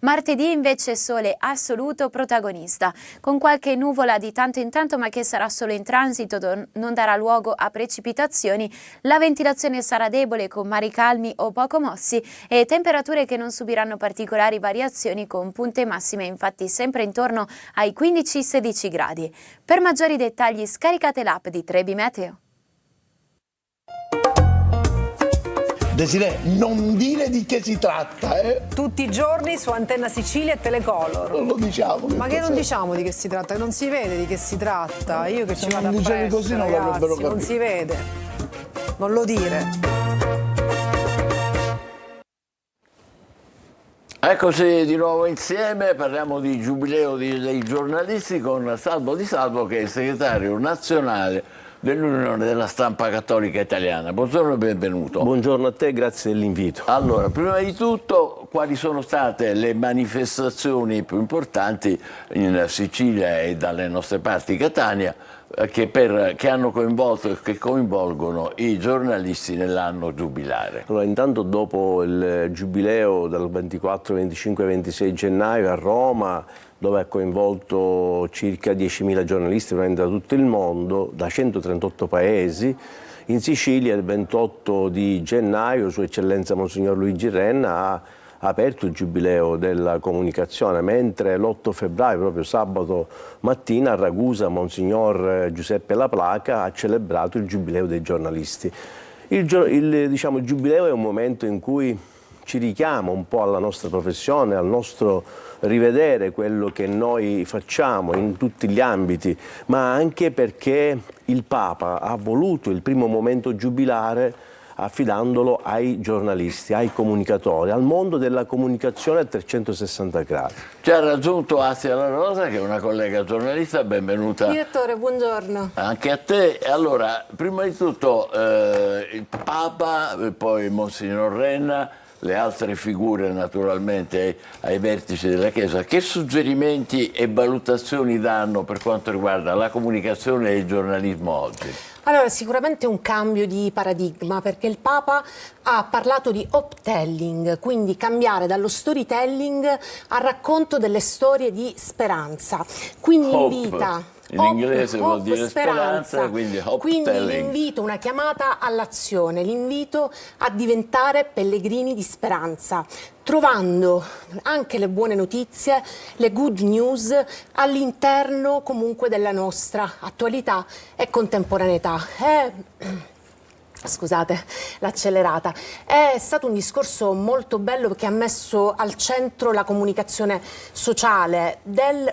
Martedì invece sole assoluto protagonista, con qualche nuvola di tanto in tanto, ma che sarà solo in transito, non darà luogo a precipitazioni. La ventilazione sarà debole, con mari calmi o poco mossi, e temperature che non subiranno particolari variazioni, con punte massime infatti sempre intorno ai 15-16 gradi. Per maggiori dettagli scaricate l'app di Trebi Meteo. Desiree, non dire di che si tratta, Tutti i giorni su Antenna Sicilia e Telecolor. Non lo diciamo. Ma che non diciamo di che si tratta? Che non si vede di che si tratta. Io che ci vado a presto, così non ragazzi, l'avrebbero capito. non si vede. Non lo dire. Eccoci di nuovo insieme, parliamo di giubileo dei giornalisti con Salvo Di Salvo, che è il segretario nazionale dell'Unione della Stampa Cattolica Italiana. Buongiorno e benvenuto. Buongiorno a te, grazie dell'invito. Allora, prima di tutto, quali sono state le manifestazioni più importanti in Sicilia e dalle nostre parti, Catania, che hanno coinvolto e che coinvolgono i giornalisti nell'anno giubilare? Allora, intanto dopo il giubileo dal 24, 25 e 26 gennaio a Roma, dove ha coinvolto circa 10.000 giornalisti da tutto il mondo, da 138 paesi, in Sicilia il 28 di gennaio Sua Eccellenza Monsignor Luigi Renna ha aperto il giubileo della comunicazione, mentre l'8 febbraio, proprio sabato mattina, a Ragusa Monsignor Giuseppe La Placa ha celebrato il giubileo dei giornalisti. Il giubileo è un momento in cui ci richiama un po' alla nostra professione, al nostro rivedere quello che noi facciamo in tutti gli ambiti, ma anche perché il Papa ha voluto il primo momento giubilare affidandolo ai giornalisti, ai comunicatori, al mondo della comunicazione a 360 gradi. Ci ha raggiunto Assia La Rosa, che è una collega giornalista, benvenuta. Direttore, buongiorno. Anche a te. Allora, prima di tutto il Papa, poi Monsignor Renna, le altre figure naturalmente ai vertici della Chiesa, che suggerimenti e valutazioni danno per quanto riguarda la comunicazione e il giornalismo oggi? Allora, sicuramente un cambio di paradigma, perché il Papa ha parlato di hope-telling, quindi cambiare dallo storytelling al racconto delle storie di speranza. Quindi invita... In inglese vuol dire speranza, quindi hope-telling. l'invito, una chiamata all'azione, l'invito a diventare pellegrini di speranza, trovando anche le buone notizie, le good news all'interno comunque della nostra attualità e contemporaneità. Scusate l'accelerata. È stato un discorso molto bello che ha messo al centro la comunicazione sociale,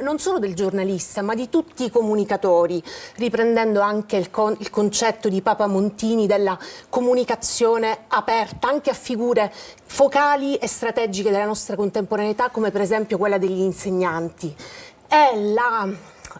non solo del giornalista, ma di tutti i comunicatori, riprendendo anche il concetto di Papa Montini della comunicazione aperta anche a figure focali e strategiche della nostra contemporaneità, come per esempio quella degli insegnanti.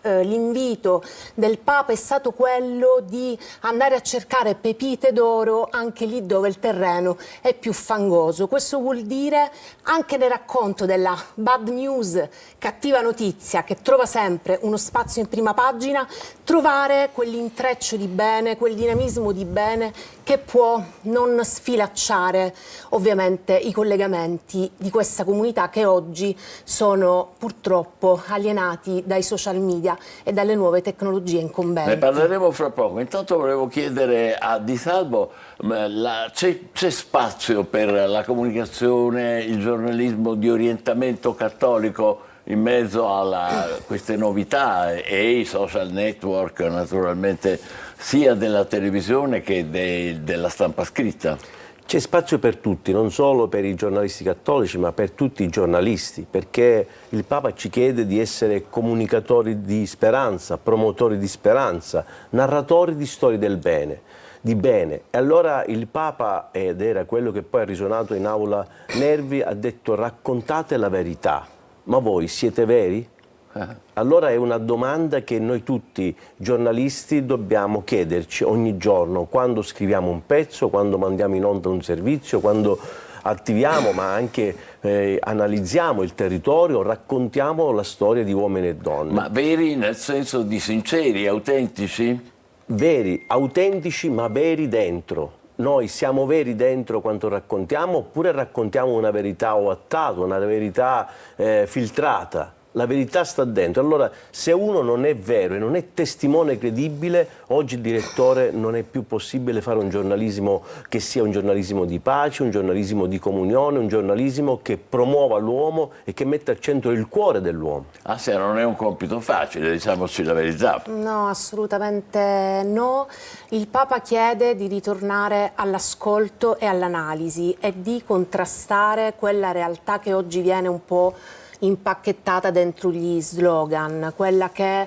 L'invito del Papa è stato quello di andare a cercare pepite d'oro anche lì dove il terreno è più fangoso. Questo vuol dire anche nel racconto della bad news, cattiva notizia, che trova sempre uno spazio in prima pagina, trovare quell'intreccio di bene, quel dinamismo di bene che può non sfilacciare ovviamente i collegamenti di questa comunità che oggi sono purtroppo alienati dai social media e dalle nuove tecnologie incombenti. Ne parleremo fra poco. Intanto volevo chiedere a Di Salvo, c'è spazio per la comunicazione, il giornalismo di orientamento cattolico in mezzo a queste novità e i social network naturalmente sia della televisione che della stampa scritta? C'è spazio per tutti, non solo per i giornalisti cattolici, ma per tutti i giornalisti, perché il Papa ci chiede di essere comunicatori di speranza, promotori di speranza, narratori di storie del bene. di bene. E allora il Papa, ed era quello che poi ha risuonato in aula Nervi, ha detto: raccontate la verità, ma voi siete veri? Allora è una domanda che noi tutti giornalisti dobbiamo chiederci ogni giorno, quando scriviamo un pezzo, quando mandiamo in onda un servizio, quando attiviamo ma anche analizziamo il territorio, raccontiamo la storia di uomini e donne. Ma veri nel senso di sinceri, autentici? Veri, autentici ma veri dentro. Noi siamo veri dentro quando raccontiamo, oppure raccontiamo una verità oattata, una verità filtrata. La verità sta dentro. Allora, se uno non è vero e non è testimone credibile, oggi, direttore, non è più possibile fare un giornalismo che sia un giornalismo di pace, un giornalismo di comunione, un giornalismo che promuova l'uomo e che mette al centro il cuore dell'uomo. Ah, se non è un compito facile, diciamoci la verità. No, assolutamente no. Il Papa chiede di ritornare all'ascolto e all'analisi e di contrastare quella realtà che oggi viene un po' impacchettata dentro gli slogan, quella che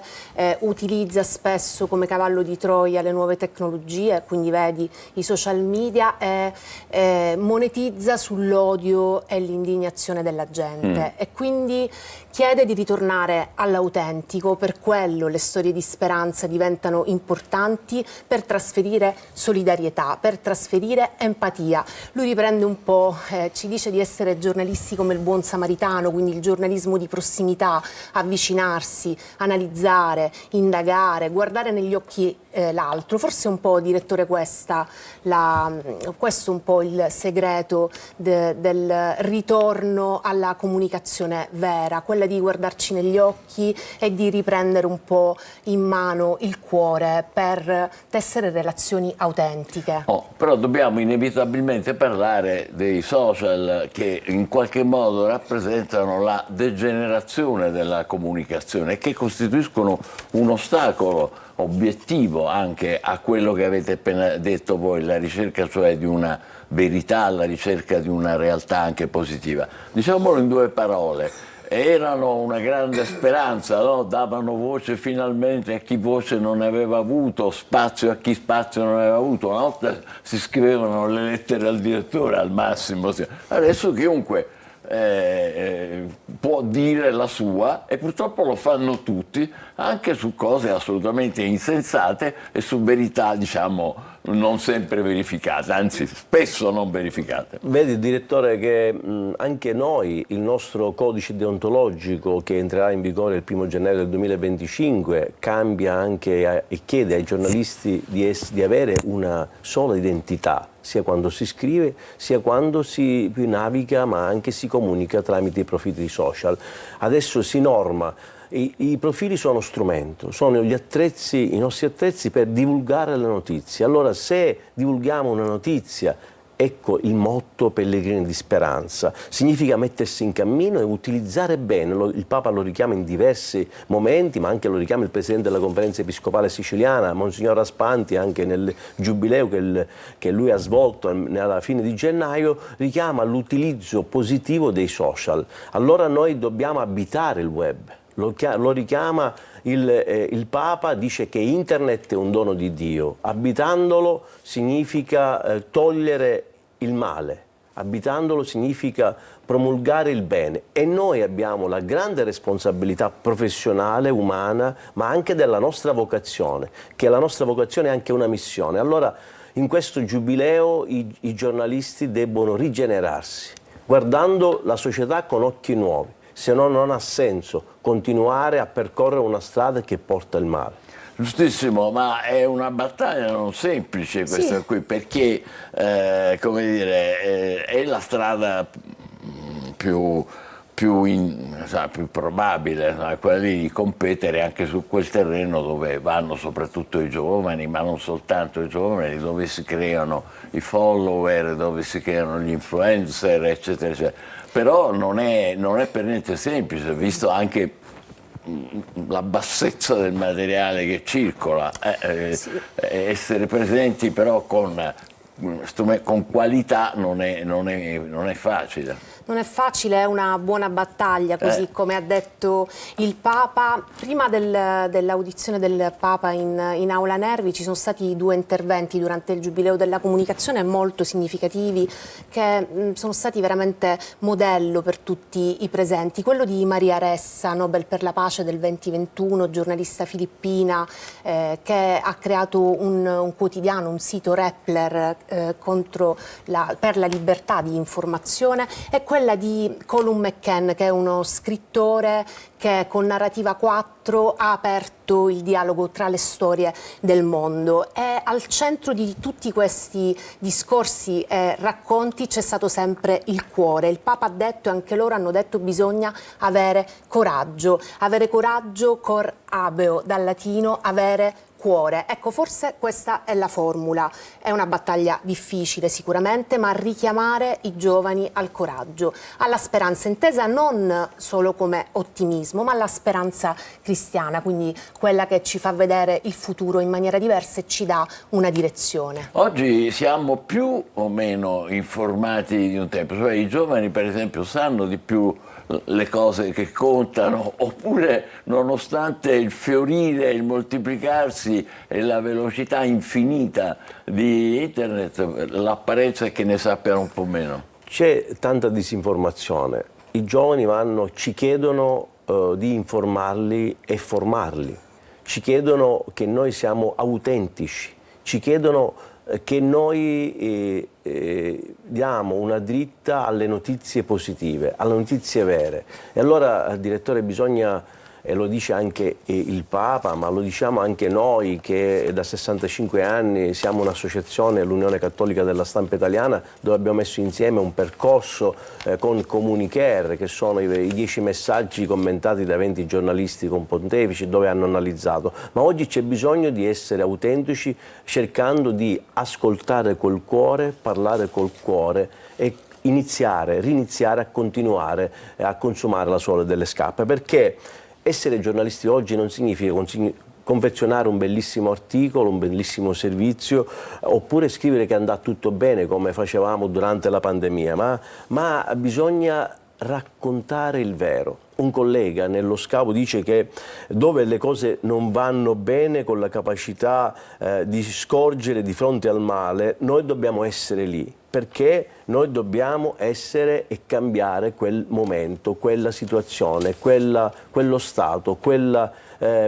utilizza spesso come cavallo di Troia le nuove tecnologie, quindi vedi i social media, e monetizza sull'odio e l'indignazione della gente e quindi chiede di ritornare all'autentico. Per quello le storie di speranza diventano importanti, per trasferire solidarietà, per trasferire empatia. Lui riprende un po', ci dice di essere giornalisti come il buon samaritano, quindi il giornalismo di prossimità, avvicinarsi, analizzare, indagare, guardare negli occhi l'altro. Forse un po', direttore, questo è un po' il segreto del ritorno alla comunicazione vera, quella di guardarci negli occhi e di riprendere un po' in mano il cuore per tessere relazioni autentiche. Però dobbiamo inevitabilmente parlare dei social che in qualche modo rappresentano la degenerazione della comunicazione e che costituiscono un ostacolo obiettivo anche a quello che avete appena detto voi, la ricerca cioè di una verità, la ricerca di una realtà anche positiva. Diciamolo in due parole. Erano una grande speranza, no? Davano voce finalmente a chi voce non aveva avuto, spazio a chi spazio non aveva avuto. Una volta si scrivevano le lettere al direttore al massimo, adesso chiunque può dire la sua e purtroppo lo fanno tutti, anche su cose assolutamente insensate e su verità, diciamo, non sempre verificate, anzi spesso non verificate. Vedi, direttore, che anche noi, il nostro codice deontologico che entrerà in vigore il 1° gennaio del 2025 cambia anche e chiede ai giornalisti di avere una sola identità, sia quando si scrive, sia quando si naviga, ma anche si comunica tramite i profili social. Adesso si norma. I profili sono strumento, sono gli attrezzi, i nostri attrezzi per divulgare le notizie. Allora, se divulghiamo una notizia, ecco il motto Pellegrini di Speranza, significa mettersi in cammino e utilizzare bene, il Papa lo richiama in diversi momenti, ma anche lo richiama il Presidente della Conferenza Episcopale Siciliana, Monsignor Raspanti, anche nel Giubileo che lui ha svolto alla fine di gennaio, richiama l'utilizzo positivo dei social. Allora noi dobbiamo abitare il web. Lo richiama il Papa, dice che internet è un dono di Dio, abitandolo significa togliere il male, abitandolo significa promulgare il bene e noi abbiamo la grande responsabilità professionale, umana, ma anche della nostra vocazione, che la nostra vocazione è anche una missione. Allora in questo giubileo i giornalisti debbono rigenerarsi, guardando la società con occhi nuovi. Se no non ha senso continuare a percorrere una strada che porta il male. Giustissimo, ma è una battaglia non semplice questa qui, perché come dire, è la strada più probabile, quella di competere anche su quel terreno dove vanno soprattutto i giovani, ma non soltanto i giovani, dove si creano i follower, dove si creano gli influencer, eccetera, eccetera. Però non è per niente semplice, visto anche la bassezza del materiale che circola, essere presenti però con qualità non è facile. Non è facile, è una buona battaglia, così come ha detto il Papa. Prima dell'audizione del Papa in Aula Nervi ci sono stati 2 interventi durante il Giubileo della Comunicazione molto significativi che sono stati veramente modello per tutti i presenti. Quello di Maria Ressa, Nobel per la pace del 2021, giornalista filippina che ha creato un quotidiano, un sito Rappler per la libertà di informazione, e quella di Colum McCann, che è uno scrittore che con Narrativa 4 ha aperto il dialogo tra le storie del mondo. E al centro di tutti questi discorsi e racconti c'è stato sempre il cuore. Il Papa ha detto, e anche loro hanno detto, bisogna avere coraggio, cor abeo, dal latino avere cuore. Ecco, forse questa è la formula. È una battaglia difficile sicuramente, ma richiamare i giovani al coraggio, alla speranza, intesa non solo come ottimismo, ma alla speranza cristiana, quindi quella che ci fa vedere il futuro in maniera diversa e ci dà una direzione. Oggi siamo più o meno informati di un tempo, cioè i giovani per esempio sanno di più le cose che contano, oppure nonostante il fiorire, il moltiplicarsi e la velocità infinita di internet, l'apparenza è che ne sappiano un po' meno. C'è tanta disinformazione, i giovani ci chiedono di informarli e formarli, ci chiedono che noi siamo autentici, ci chiedono che noi diamo una dritta alle notizie positive, alle notizie vere. E allora, direttore, bisogna, e lo dice anche il Papa, ma lo diciamo anche noi che da 65 anni siamo un'associazione, l'Unione Cattolica della Stampa Italiana, dove abbiamo messo insieme un percorso con Comunicare, che sono i 10 messaggi commentati da 20 giornalisti con pontefici, dove hanno analizzato. Ma oggi c'è bisogno di essere autentici, cercando di ascoltare col cuore, parlare col cuore e riniziare a continuare a consumare la suola delle scarpe, perché essere giornalisti oggi non significa confezionare un bellissimo articolo, un bellissimo servizio, oppure scrivere che andrà tutto bene come facevamo durante la pandemia, ma bisogna raccontare il vero. Un collega nello scavo dice che dove le cose non vanno bene, con la capacità di scorgere di fronte al male, noi dobbima essere lì, perché noi dobbiamo essere e cambiare quel momento, quella situazione, quello stato,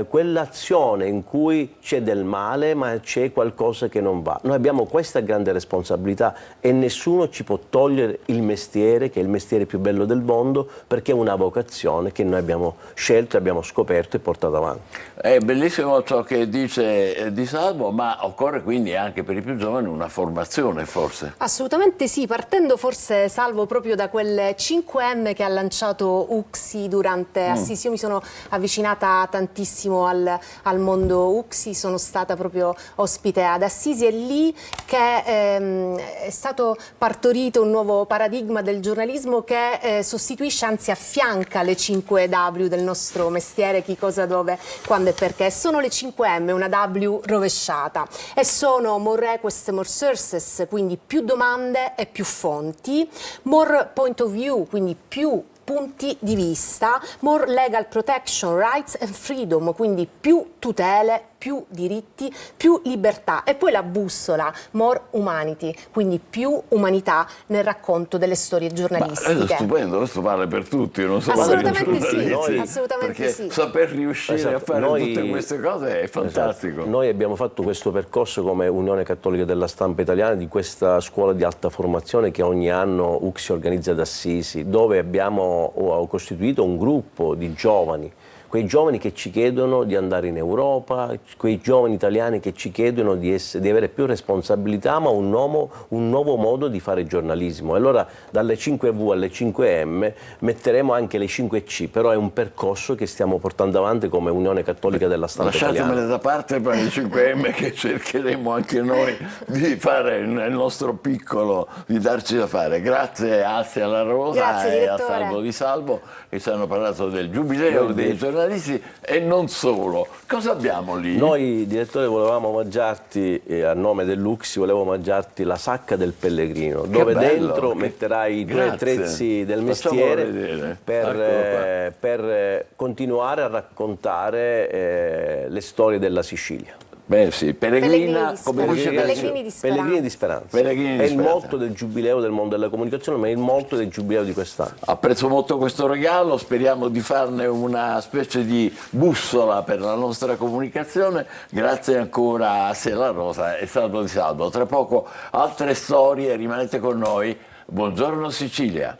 quell'azione in cui c'è del male ma c'è qualcosa che non va. Noi abbiamo questa grande responsabilità e nessuno ci può togliere il mestiere, che è il mestiere più bello del mondo, perché è una vocazione che noi abbiamo scelto, abbiamo scoperto e portato avanti. È bellissimo ciò che dice Di Salvo, ma occorre quindi anche per i più giovani una formazione, forse. Assolutamente sì, partendo forse, Salvo, proprio da quelle 5M che ha lanciato UXI durante Assisi. Io mi sono avvicinata tantissimo al mondo UXI, sono stata proprio ospite ad Assisi, è lì che è stato partorito un nuovo paradigma del giornalismo che sostituisce, anzi affianca le 5W del nostro mestiere, chi, cosa, dove, quando e perché. Sono le 5M, una W rovesciata, e sono more request, more sources, quindi più domande e più fonti, more point of view, quindi più punti di vista, more legal protection, rights and freedom, quindi più tutele, più diritti, più libertà, e poi la bussola, more humanity, quindi più umanità nel racconto delle storie giornalistiche. Ma è stupendo, questo vale per tutti, non so assolutamente sì, assolutamente perché sì. saper riuscire a fare tutte queste cose è fantastico. Noi abbiamo fatto questo percorso come Unione Cattolica della Stampa Italiana, di questa scuola di alta formazione che ogni anno UXI organizza ad Assisi, dove abbiamo costituito un gruppo di giovani, quei giovani che ci chiedono di andare in Europa, quei giovani italiani che ci chiedono di avere più responsabilità, ma un nuovo modo di fare giornalismo. E allora dalle 5V alle 5M metteremo anche le 5C, però è un percorso che stiamo portando avanti come Unione Cattolica della Stampa Italiana. Lasciatemele da parte per le 5M, che cercheremo anche noi di fare nel nostro piccolo, di darci da fare. Grazie a Assia La Rosa e a Salvo Di Salvo, che ci hanno parlato del giubileo dei giornalisti. giornalisti e non solo. Cosa abbiamo lì? Noi, direttore, volevamo omaggiarti, a nome dell'Uxi, volevo omaggiarti la sacca del pellegrino, dove bello, dentro metterai i tuoi attrezzi del mestiere per continuare a raccontare le storie della Sicilia. Beh sì, Pellegrina, Pellegrini di Speranza. Pellegrini di Speranza. Pellegrini di è il Speranza. motto del Giubileo del mondo della comunicazione, ma è il motto del Giubileo di quest'anno. Apprezzo molto questo regalo, speriamo di farne una specie di bussola per la nostra comunicazione. Grazie ancora a Sela Rosa e Salvo Di Salvo. Tra poco altre storie, rimanete con noi. Buongiorno Sicilia.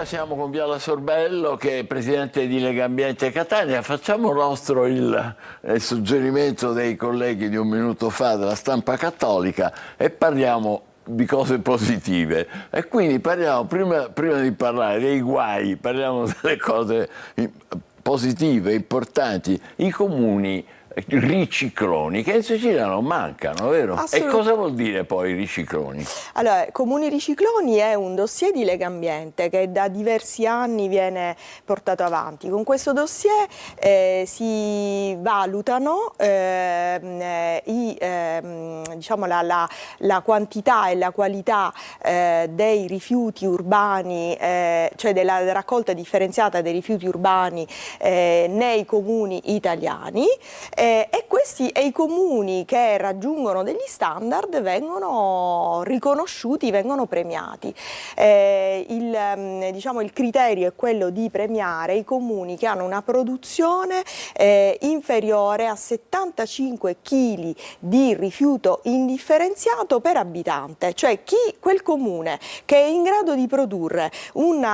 Siamo con Viola Sorbello, che è presidente di Legambiente Catania. Facciamo nostro il suggerimento dei colleghi di un minuto fa della Stampa Cattolica e parliamo di cose positive. E quindi parliamo, prima di parlare dei guai, parliamo delle cose positive, importanti. I comuni ricicloni, che in Sicilia non mancano, vero? E cosa vuol dire poi ricicloni? Allora, Comuni Ricicloni è un dossier di Legambiente che da diversi anni viene portato avanti. Con questo dossier si valutano diciamo la quantità e la qualità dei rifiuti urbani, cioè della raccolta differenziata dei rifiuti urbani nei comuni italiani. E i comuni che raggiungono degli standard vengono riconosciuti, vengono premiati. Il criterio è quello di premiare i comuni che hanno una produzione inferiore a 75 kg di rifiuto indifferenziato per abitante, cioè quel comune che è in grado di produrre un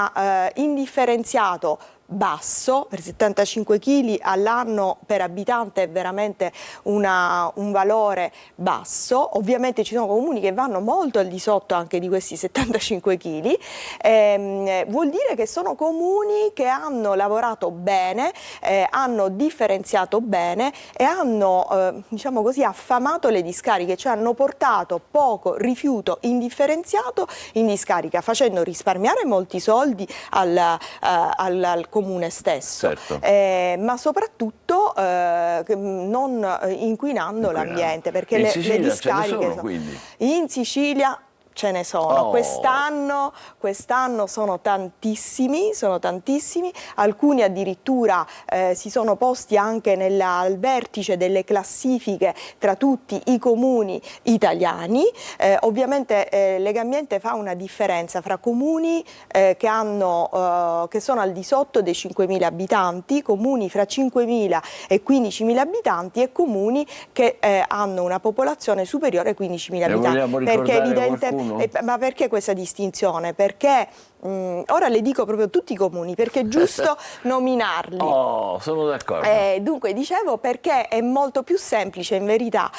indifferenziato basso, per 75 kg all'anno per abitante è veramente un valore basso. Ovviamente ci sono comuni che vanno molto al di sotto anche di questi 75 kg, vuol dire che sono comuni che hanno lavorato bene, hanno differenziato bene e hanno diciamo così affamato le discariche, cioè hanno portato poco rifiuto indifferenziato in discarica, facendo risparmiare molti soldi al comune stesso, certo. Ma soprattutto non inquinando l'ambiente, perché le discariche in Sicilia ce ne sono. Quest'anno sono tantissimi, alcuni addirittura si sono posti anche al vertice delle classifiche tra tutti i comuni italiani. Ovviamente Legambiente fa una differenza fra comuni che sono al di sotto dei 5.000 abitanti, comuni fra 5.000 e 15.000 abitanti e comuni che hanno una popolazione superiore ai 15.000 abitanti. Perché è evidente. Ma perché questa distinzione? Perché ora le dico proprio tutti i comuni, perché è giusto nominarli. Sono d'accordo. Dunque dicevo, perché è molto più semplice, in verità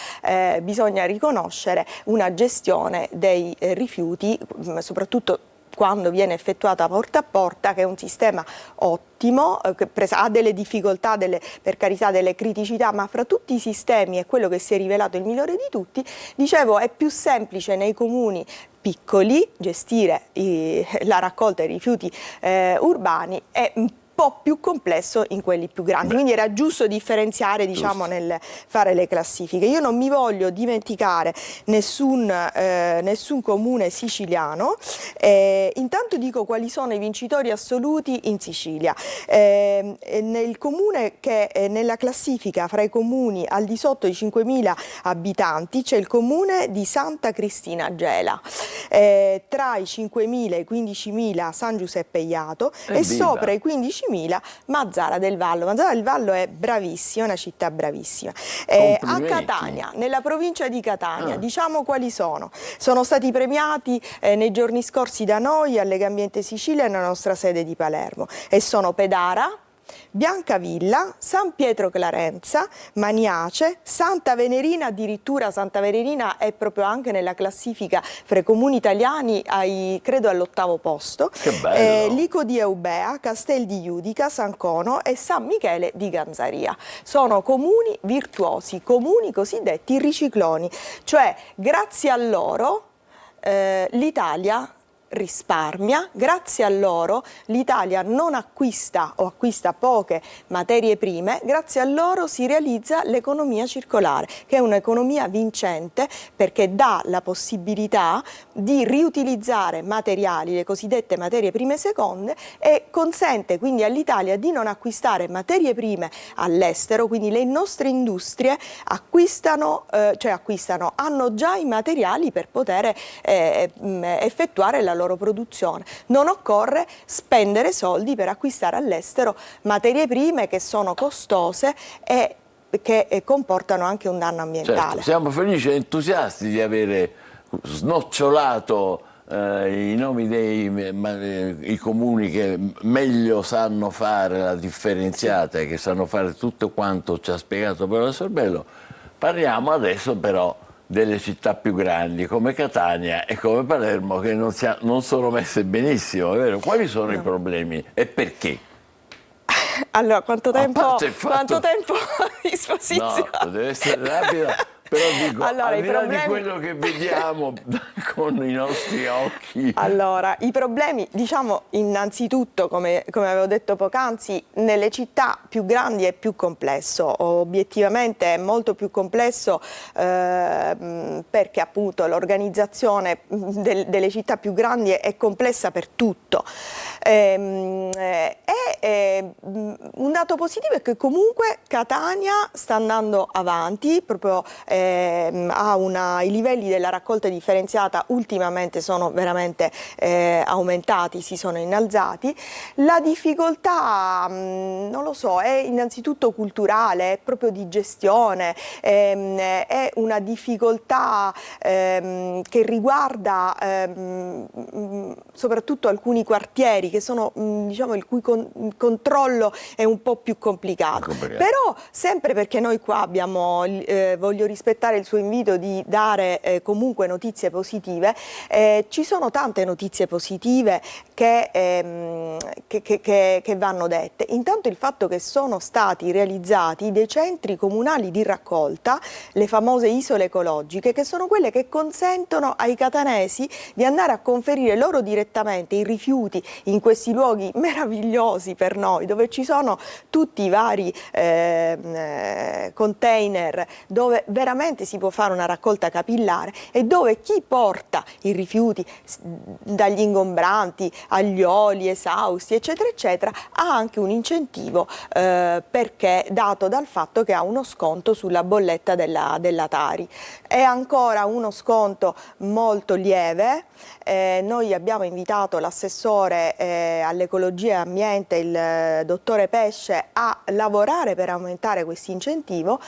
bisogna riconoscere una gestione dei rifiuti, soprattutto quando viene effettuata porta a porta, che è un sistema ottimo, che ha delle difficoltà, per carità delle criticità, ma fra tutti i sistemi è quello che si è rivelato il migliore di tutti. Dicevo, è più semplice nei comuni piccoli gestire la raccolta dei rifiuti urbani, è un po' più complesso in quelli più grandi, quindi era giusto differenziare, diciamo, nel fare le classifiche. Io non mi voglio dimenticare nessun comune siciliano. Intanto dico quali sono i vincitori assoluti in Sicilia. Nel comune che nella classifica fra i comuni al di sotto di 5.000 abitanti c'è il comune di Santa Cristina Gela, tra i 5.000 e i 15.000 San Giuseppe Iato e sopra i 15.000 Mazzara del Vallo. Mazzara del Vallo è bravissima, è una città bravissima. A Catania, nella provincia di Catania, diciamo quali sono. Sono stati premiati nei giorni scorsi da noi a Legambiente Sicilia nella nostra sede di Palermo, e sono Pedara, Biancavilla, San Pietro Clarenza, Maniace, Santa Venerina, addirittura Santa Venerina è proprio anche nella classifica fra i comuni italiani, credo all'8° posto, Che bello. Lico di Eubea, Castel di Iudica, San Cono e San Michele di Ganzaria. Sono comuni virtuosi, comuni cosiddetti ricicloni, cioè grazie a loro l'Italia risparmia, grazie a loro l'Italia non acquista o acquista poche materie prime, grazie a loro si realizza l'economia circolare, che è un'economia vincente perché dà la possibilità di riutilizzare materiali, le cosiddette materie prime seconde, e consente quindi all'Italia di non acquistare materie prime all'estero, quindi le nostre industrie hanno già i materiali per poter effettuare la loro produzione. Non occorre spendere soldi per acquistare all'estero materie prime che sono costose e che comportano anche un danno ambientale. Certo, siamo felici e entusiasti di avere snocciolato i nomi dei comuni che meglio sanno fare la differenziata e che sanno fare tutto quanto ci ha spiegato Viola Sorbello. Parliamo adesso però delle città più grandi come Catania e come Palermo, che non sono messe benissimo, è vero? Quali sono i problemi e perché? Allora, quanto tempo a disposizione? No, deve essere rapida, però dico, allora, al di là di quello che vediamo con i nostri occhi. Allora, i problemi, diciamo innanzitutto, come avevo detto poc'anzi, nelle città più grandi è più complesso, obiettivamente è molto più complesso perché appunto l'organizzazione delle città più grandi è complessa per tutto. Un dato positivo è che comunque Catania sta andando avanti, proprio i livelli della raccolta differenziata ultimamente sono veramente aumentati, si sono innalzati. La difficoltà, non lo so, è innanzitutto culturale, è proprio di gestione, è una difficoltà che riguarda soprattutto alcuni quartieri che sono, diciamo, il cui controllo è un po' più complicato. Però sempre perché noi qua voglio rispettare il suo invito di dare comunque notizie positive, ci sono tante notizie positive che vanno dette. Intanto il fatto che sono stati realizzati dei centri comunali di raccolta, le famose isole ecologiche, che sono quelle che consentono ai catanesi di andare a conferire loro direttamente i rifiuti in questi luoghi meravigliosi per noi, dove ci sono tutti i vari container, dove veramente si può fare una raccolta capillare e dove chi porta i rifiuti dagli ingombranti agli oli esausti eccetera eccetera ha anche un incentivo perché dato dal fatto che ha uno sconto sulla bolletta della Tari. È ancora uno sconto molto lieve, noi abbiamo invitato l'assessore all'ecologia e ambiente, il dottore Pesce, a lavorare per aumentare questo incentivo,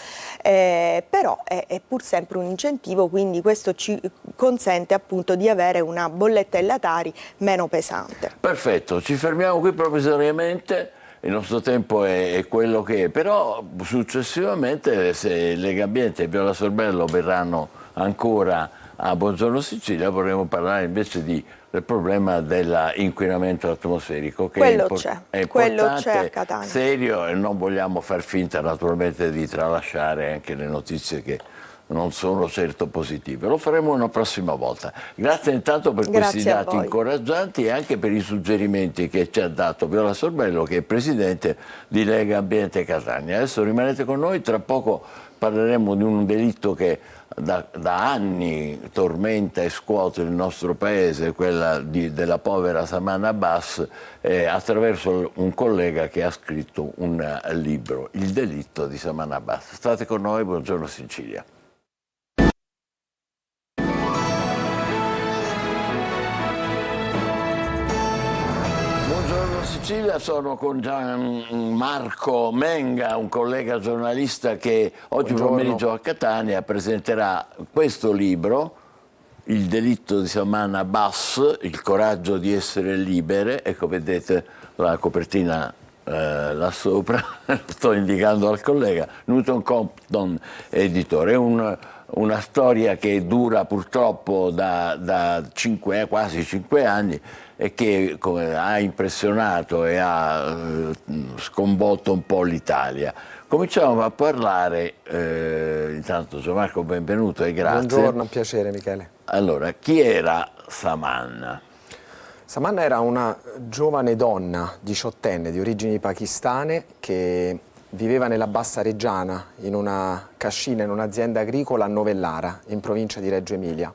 però è pur sempre un incentivo, quindi questo ci consente appunto di avere una bolletta della Tari meno pesante. Perfetto, ci fermiamo qui provvisoriamente. Il nostro tempo è quello che è, però successivamente se Lega Ambiente e Viola Sorbello verranno ancora a Buongiorno Sicilia vorremmo parlare invece del problema dell'inquinamento atmosferico, che quello è importante, c'è a Catania. Serio, e non vogliamo far finta naturalmente di tralasciare anche le notizie che non sono certo positive. Lo faremo una prossima volta. Grazie intanto per questi dati incoraggianti e anche per i suggerimenti che ci ha dato Viola Sorbello, che è presidente di Lega Ambiente Catania. Adesso rimanete con noi, tra poco parleremo di un delitto che da anni tormenta e scuote il nostro paese, quella della povera Saman Abbas, attraverso un collega che ha scritto un libro, Il delitto di Saman Abbas. State con noi, Buongiorno Sicilia. Sicilia, sono con Gianmarco Menga, un collega giornalista che oggi pomeriggio a Catania presenterà questo libro, Il delitto di Saman Abbas, il coraggio di essere libere. Ecco, vedete la copertina là sopra, sto indicando al collega, Newton Compton, editore. È una storia che dura purtroppo da quasi 5 anni e che ha impressionato e ha sconvolto un po' l'Italia. Cominciamo a parlare, intanto Gianmarco benvenuto e grazie. Buongiorno, un piacere Michele. Allora, chi era Saman? Saman era una giovane donna, 18enne, di origini pakistane, che viveva nella Bassa Reggiana, in una cascina, in un'azienda agricola a Novellara, in provincia di Reggio Emilia.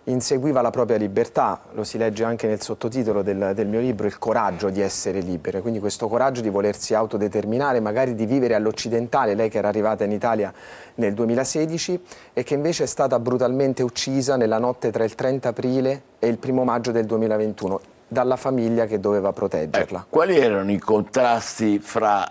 Inseguiva la propria libertà, lo si legge anche nel sottotitolo del mio libro, il coraggio di essere libere, quindi questo coraggio di volersi autodeterminare, magari di vivere all'occidentale, lei che era arrivata in Italia nel 2016 e che invece è stata brutalmente uccisa nella notte tra il 30 aprile e il 1 maggio del 2021 dalla famiglia che doveva proteggerla. Quali erano i contrasti fra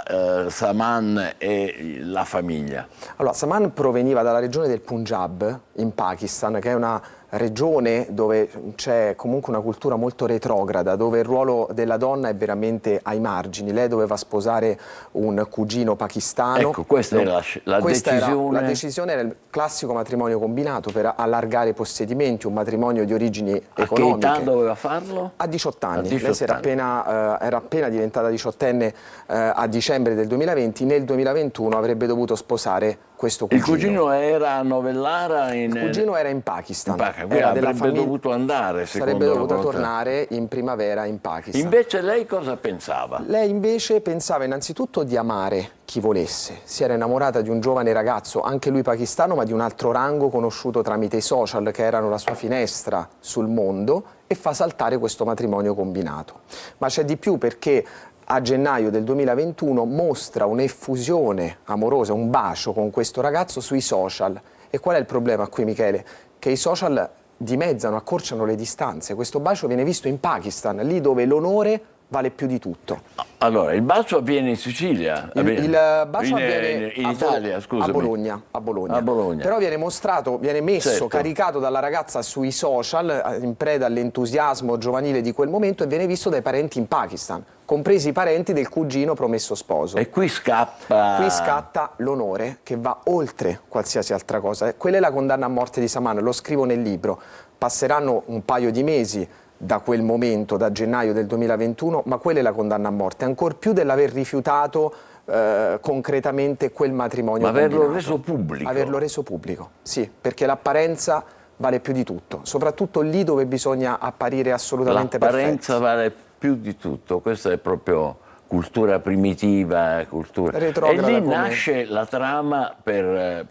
Saman e la famiglia? Allora, Saman proveniva dalla regione del Punjab, in Pakistan, che è una regione dove c'è comunque una cultura molto retrograda, dove il ruolo della donna è veramente ai margini. Lei doveva sposare un cugino pakistano. Ecco, questa era la decisione. La decisione era il classico matrimonio combinato per allargare i possedimenti, un matrimonio di origini economiche. A che età doveva farlo? A 18 anni. A 18 Lei era appena diventata 18enne a dicembre del 2020. Nel 2021 avrebbe dovuto sposare questo cugino. Il cugino era a Novellara? Il cugino era in Pakistan. Era avrebbe dovuto andare, sarebbe dovuta tornare in primavera in Pakistan. Invece lei cosa pensava? Lei invece pensava innanzitutto di amare chi volesse. Si era innamorata di un giovane ragazzo, anche lui pakistano, ma di un altro rango, conosciuto tramite i social, che erano la sua finestra sul mondo, e fa saltare questo matrimonio combinato. Ma c'è di più, perché a gennaio del 2021 mostra un'effusione amorosa, un bacio con questo ragazzo sui social. E qual è il problema qui, Michele? Che i social dimezzano, accorciano le distanze. Questo bacio viene visto in Pakistan, lì dove l'onore vale più di tutto. Allora, il bacio avviene in Sicilia? Il bacio avviene in Italia, scusami. A Bologna. Però viene mostrato, viene messo, certo, caricato dalla ragazza sui social, in preda all'entusiasmo giovanile di quel momento, e viene visto dai parenti in Pakistan, compresi i parenti del cugino promesso sposo. E qui scappa... Qui scatta l'onore, che va oltre qualsiasi altra cosa. Quella è la condanna a morte di Saman, lo scrivo nel libro. Passeranno un paio di mesi da quel momento, da gennaio del 2021, ma quella è la condanna a morte, ancor più dell'aver rifiutato concretamente quel matrimonio. Ma averlo combinato. reso pubblico? Averlo reso pubblico, sì, perché l'apparenza vale più di tutto, soprattutto lì dove bisogna apparire assolutamente perfetti. L'apparenza vale più di tutto, questa è proprio cultura primitiva, cultura... retrograda. E lì nasce la trama per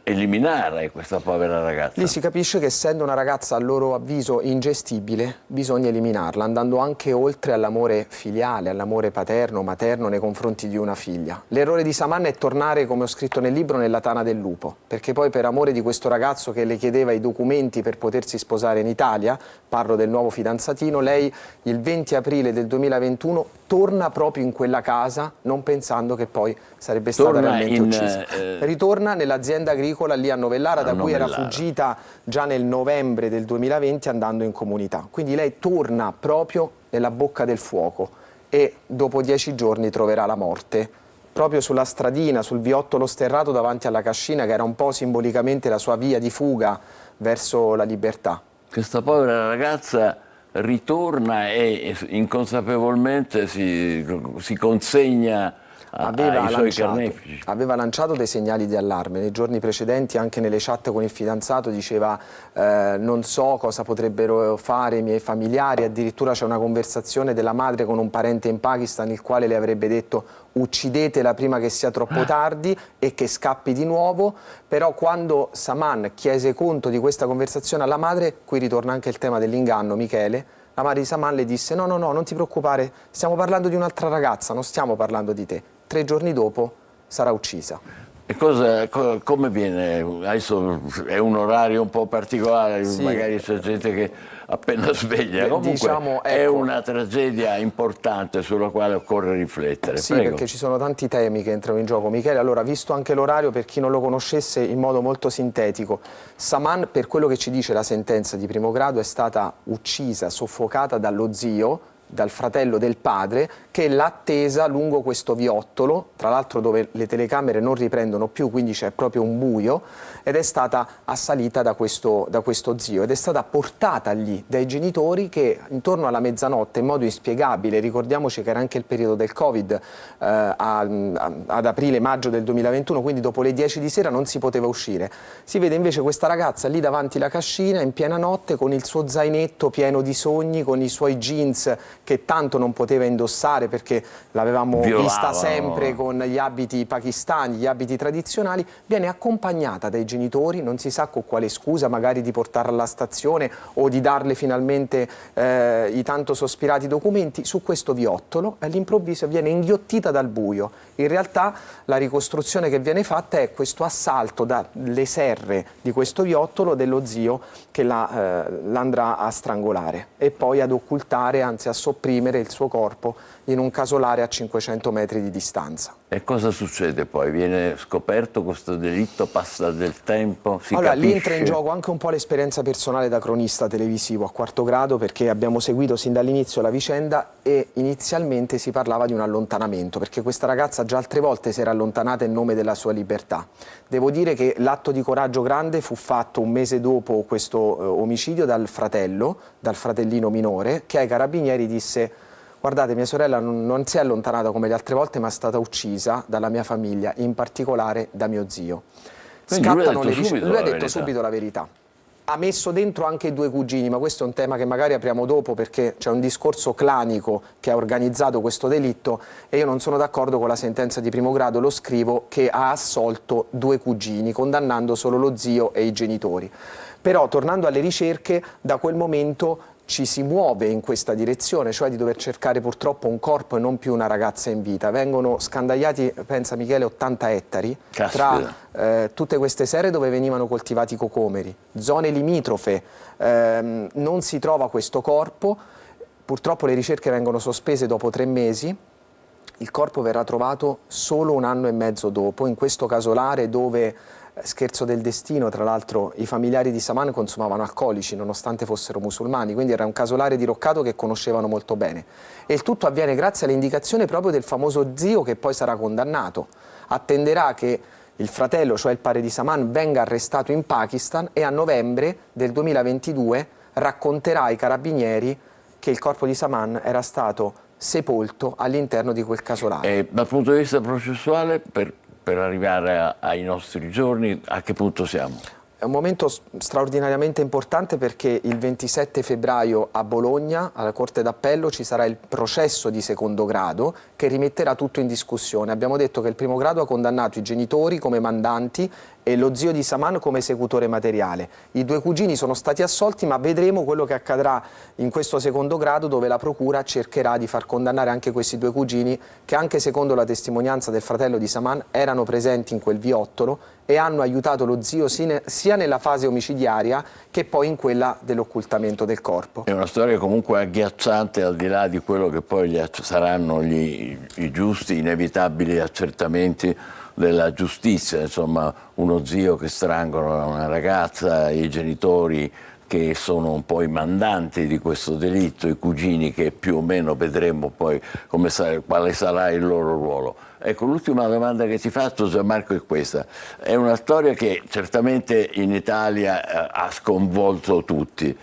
eliminare questa povera ragazza. Lì si capisce che, essendo una ragazza a loro avviso ingestibile, bisogna eliminarla, andando anche oltre all'amore filiale, all'amore paterno, materno nei confronti di una figlia. L'errore di Saman è tornare, come ho scritto nel libro, nella tana del lupo, perché poi, per amore di questo ragazzo che le chiedeva i documenti per potersi sposare in Italia, parlo del nuovo fidanzatino, lei il 20 aprile del 2021 torna proprio in quella casa, non pensando che poi sarebbe stata realmente uccisa. Ritorna nell'azienda agricola lì a Novellara, da cui era fuggita già nel novembre del 2020 andando in comunità. Quindi lei torna proprio nella bocca del fuoco e dopo 10 giorni troverà la morte proprio sulla stradina, sul viottolo sterrato davanti alla cascina, che era un po' simbolicamente la sua via di fuga verso la libertà. Questa povera ragazza ritorna e inconsapevolmente si consegna ai suoi carnefici. Aveva lanciato dei segnali di allarme. Nei giorni precedenti, anche nelle chat con il fidanzato, diceva non so cosa potrebbero fare i miei familiari. Addirittura c'è una conversazione della madre con un parente in Pakistan, il quale le avrebbe detto: uccidetela prima che sia troppo tardi e che scappi di nuovo. Però quando Saman chiese conto di questa conversazione alla madre, qui ritorna anche il tema dell'inganno, Michele, la madre di Saman le disse: no, non ti preoccupare, stiamo parlando di un'altra ragazza, non stiamo parlando di te. 3 giorni dopo sarà uccisa. E come viene? Adesso è un orario un po' particolare, sì, magari c'è gente che appena sveglia. Comunque diciamo, è una tragedia importante sulla quale occorre riflettere. Sì, Prego. perché ci sono tanti temi che entrano in gioco. Michele, allora, visto anche l'orario, per chi non lo conoscesse, in modo molto sintetico, Saman, per quello che ci dice la sentenza di primo grado, è stata uccisa, soffocata dallo zio, dal fratello del padre, che l'ha attesa lungo questo viottolo, tra l'altro dove le telecamere non riprendono più, quindi c'è proprio un buio, ed è stata assalita da questo zio ed è stata portata lì dai genitori che intorno alla mezzanotte in modo inspiegabile, ricordiamoci che era anche il periodo del Covid ad aprile-maggio del 2021, quindi dopo le 10 di sera non si poteva uscire. Si vede invece questa ragazza lì davanti alla cascina in piena notte con il suo zainetto pieno di sogni, con i suoi jeans che tanto non poteva indossare perché l'avevamo vista sempre con gli abiti pakistani, gli abiti tradizionali, viene accompagnata dai genitori, non si sa con quale scusa, magari di portarla alla stazione o di darle finalmente i tanto sospirati documenti, su questo viottolo e all'improvviso viene inghiottita dal buio. In realtà la ricostruzione che viene fatta è questo assalto dalle serre di questo viottolo dello zio che l'andrà a strangolare e poi ad occultare, anzi a sopprimere il suo corpo in un casolare a 500 metri di distanza. E cosa succede poi? Viene scoperto questo delitto, passa del tempo, si allora, capisce? Lì entra in gioco anche un po' l'esperienza personale da cronista televisivo a quarto grado, perché abbiamo seguito sin dall'inizio la vicenda e inizialmente si parlava di un allontanamento, perché questa ragazza già altre volte si era allontanata in nome della sua libertà. Devo dire che l'atto di coraggio grande fu fatto un mese dopo questo omicidio dal fratellino minore, che ai carabinieri disse: guardate, mia sorella non si è allontanata come le altre volte, ma è stata uccisa dalla mia famiglia, in particolare da mio zio. Scattano le ricerche. Lui ha detto subito la verità. Ha messo dentro anche i due cugini, ma questo è un tema che magari apriamo dopo perché c'è un discorso clanico che ha organizzato questo delitto e io non sono d'accordo con la sentenza di primo grado, lo scrivo, che ha assolto due cugini, condannando solo lo zio e i genitori. Però, tornando alle ricerche, da quel momento ci si muove in questa direzione, cioè di dover cercare purtroppo un corpo e non più una ragazza in vita. Vengono scandagliati, pensa Michele, 80 ettari tra tutte queste serre dove venivano coltivati cocomeri, zone limitrofe, non si trova questo corpo, purtroppo le ricerche vengono sospese dopo 3 mesi, il corpo verrà trovato solo 1 anno e mezzo dopo, in questo casolare dove, scherzo del destino, tra l'altro i familiari di Saman consumavano alcolici nonostante fossero musulmani, quindi era un casolare diroccato che conoscevano molto bene. E il tutto avviene grazie all'indicazione proprio del famoso zio che poi sarà condannato. Attenderà che il fratello, cioè il padre di Saman, venga arrestato in Pakistan e a novembre del 2022 racconterà ai carabinieri che il corpo di Saman era stato sepolto all'interno di quel casolare. E dal punto di vista processuale, per arrivare ai nostri giorni, a che punto siamo? È un momento straordinariamente importante perché il 27 febbraio a Bologna, alla Corte d'Appello, ci sarà il processo di secondo grado che rimetterà tutto in discussione. Abbiamo detto che il primo grado ha condannato i genitori come mandanti e lo zio di Saman come esecutore materiale. I 2 cugini sono stati assolti, ma vedremo quello che accadrà in questo secondo grado, dove la procura cercherà di far condannare anche questi 2 cugini che, anche secondo la testimonianza del fratello di Saman, erano presenti in quel viottolo e hanno aiutato lo zio sia nella fase omicidiaria che poi in quella dell'occultamento del corpo. È una storia comunque agghiacciante, al di là di quello che poi saranno i giusti, inevitabili accertamenti della giustizia, insomma uno zio che strangola una ragazza, i genitori che sono un po' i mandanti di questo delitto, i cugini che più o meno vedremo poi quale sarà il loro ruolo. Ecco, l'ultima domanda che ti faccio, Gianmarco, è questa. È una storia che certamente in Italia ha sconvolto tutti.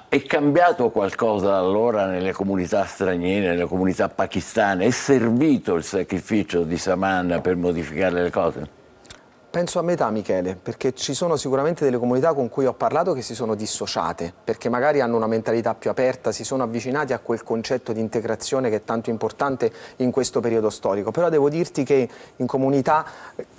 È cambiato qualcosa allora nelle comunità straniere, nelle comunità pakistane? È servito il sacrificio di Saman per modificare le cose? Penso a metà, Michele, perché ci sono sicuramente delle comunità con cui ho parlato che si sono dissociate, perché magari hanno una mentalità più aperta, si sono avvicinati a quel concetto di integrazione che è tanto importante in questo periodo storico. Però devo dirti che in comunità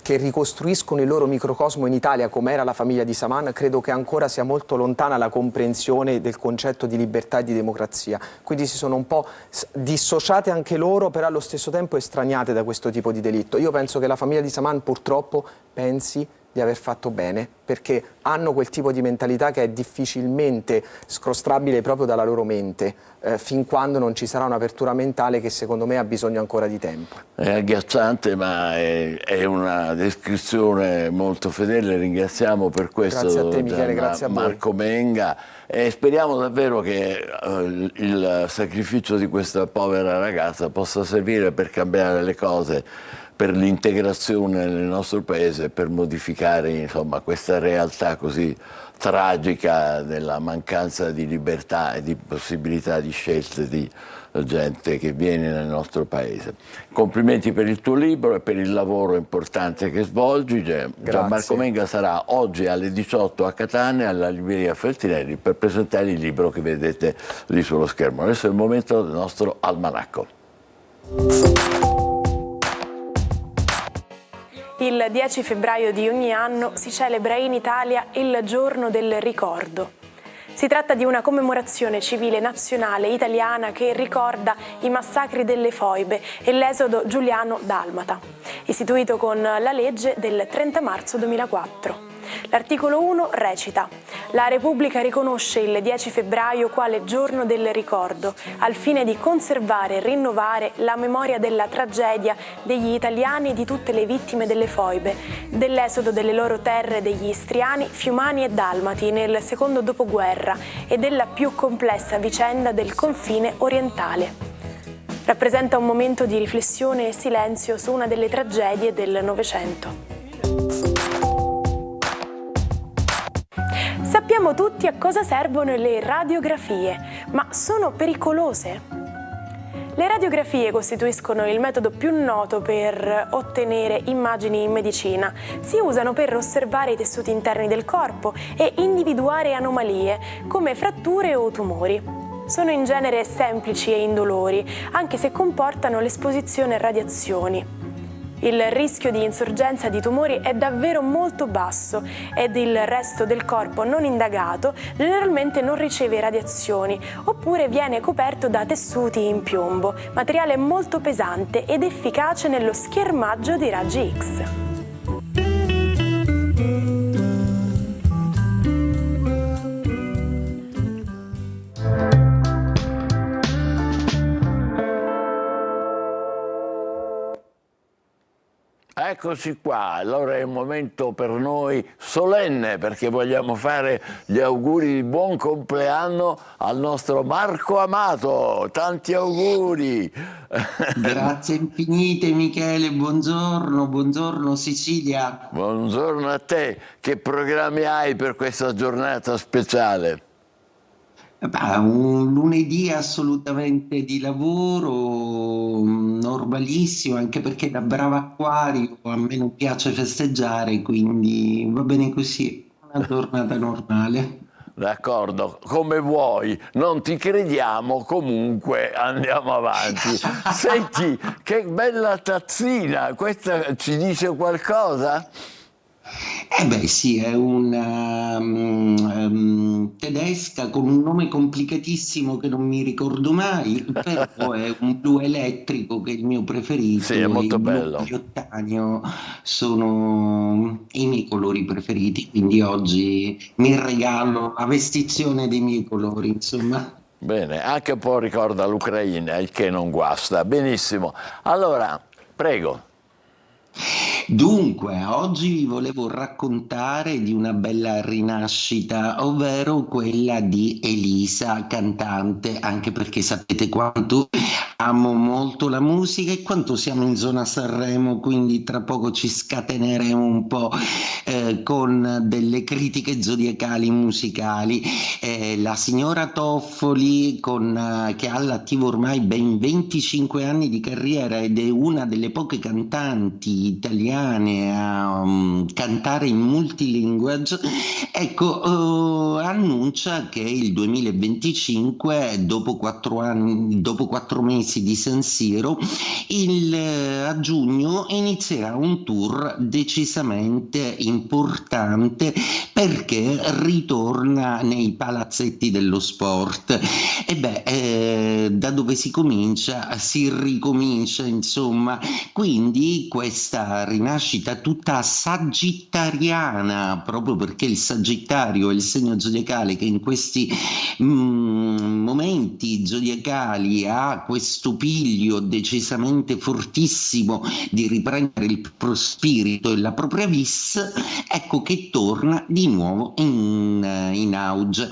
che ricostruiscono il loro microcosmo in Italia, come era la famiglia di Saman, credo che ancora sia molto lontana la comprensione del concetto di libertà e di democrazia. Quindi si sono un po' dissociate anche loro, però allo stesso tempo estraniate da questo tipo di delitto. Io penso che la famiglia di Saman purtroppo pensi di aver fatto bene, perché hanno quel tipo di mentalità che è difficilmente scrostrabile proprio dalla loro mente, fin quando non ci sarà un'apertura mentale che secondo me ha bisogno ancora di tempo. È agghiacciante, ma è una descrizione molto fedele. Ringraziamo per questo. Grazie a te, Michele, grazie a voi. Marco Menga, e speriamo davvero che il sacrificio di questa povera ragazza possa servire per cambiare le cose, per l'integrazione nel nostro paese, per modificare, insomma, questa realtà così tragica della mancanza di libertà e di possibilità di scelte di gente che viene nel nostro paese. Complimenti per il tuo libro e per il lavoro importante che svolgi. Gianmarco Menga sarà oggi alle 18 a Catania alla libreria Feltrinelli per presentare il libro che vedete lì sullo schermo. Adesso è il momento del nostro almanacco. Il 10 febbraio di ogni anno si celebra in Italia il Giorno del Ricordo. Si tratta di una commemorazione civile nazionale italiana che ricorda i massacri delle foibe e l'esodo giuliano-dalmata, istituito con la legge del 30 marzo 2004. L'articolo 1 recita: la Repubblica riconosce il 10 febbraio quale giorno del ricordo, al fine di conservare e rinnovare la memoria della tragedia degli italiani e di tutte le vittime delle foibe, dell'esodo delle loro terre degli istriani, fiumani e dalmati nel secondo dopoguerra e della più complessa vicenda del confine orientale. Rappresenta un momento di riflessione e silenzio su una delle tragedie del Novecento. Sappiamo tutti a cosa servono le radiografie, ma sono pericolose? Le radiografie costituiscono il metodo più noto per ottenere immagini in medicina. Si usano per osservare i tessuti interni del corpo e individuare anomalie, come fratture o tumori. Sono in genere semplici e indolori, anche se comportano l'esposizione a radiazioni. Il rischio di insorgenza di tumori è davvero molto basso ed il resto del corpo non indagato generalmente non riceve radiazioni oppure viene coperto da tessuti in piombo, materiale molto pesante ed efficace nello schermaggio dei raggi X. Eccoci qua, allora è un momento per noi solenne perché vogliamo fare gli auguri di buon compleanno al nostro Marco Amato, tanti auguri! Grazie infinite Michele, buongiorno Sicilia. Buongiorno a te, che programmi hai per questa giornata speciale? Un lunedì assolutamente di lavoro, normalissimo, anche perché da bravo acquario a me non piace festeggiare, quindi va bene così, una giornata normale. D'accordo, come vuoi, non ti crediamo, comunque andiamo avanti. Senti, che bella tazzina, questa ci dice qualcosa? Eh beh sì, è una tedesca con un nome complicatissimo che non mi ricordo mai, però è un blu elettrico che è il mio preferito. Sì, è molto il bello. blu viottano sono i miei colori preferiti, quindi oggi mi regalo la vestizione dei miei colori, insomma. Bene, anche un po' ricorda l'Ucraina, il che non guasta. Benissimo. Allora, prego. Dunque, oggi vi volevo raccontare di una bella rinascita, ovvero quella di Elisa, cantante, anche perché sapete quanto amo molto la musica e quanto siamo in zona Sanremo, quindi tra poco ci scateneremo un po' con delle critiche zodiacali musicali. La signora Toffoli, che ha all'attivo ormai ben 25 anni di carriera ed è una delle poche cantanti italiane a cantare in multilinguage, ecco, annuncia che il 2025, dopo 4 mesi inizi di San Siro, a giugno inizierà un tour decisamente importante perché ritorna nei palazzetti dello sport. Da dove si comincia si ricomincia, insomma, quindi questa rinascita tutta sagittariana, proprio perché il Sagittario è il segno zodiacale che in questi momenti zodiacali ha questo piglio decisamente fortissimo di riprendere il proprio spirito e la propria vis, ecco che torna di nuovo in auge.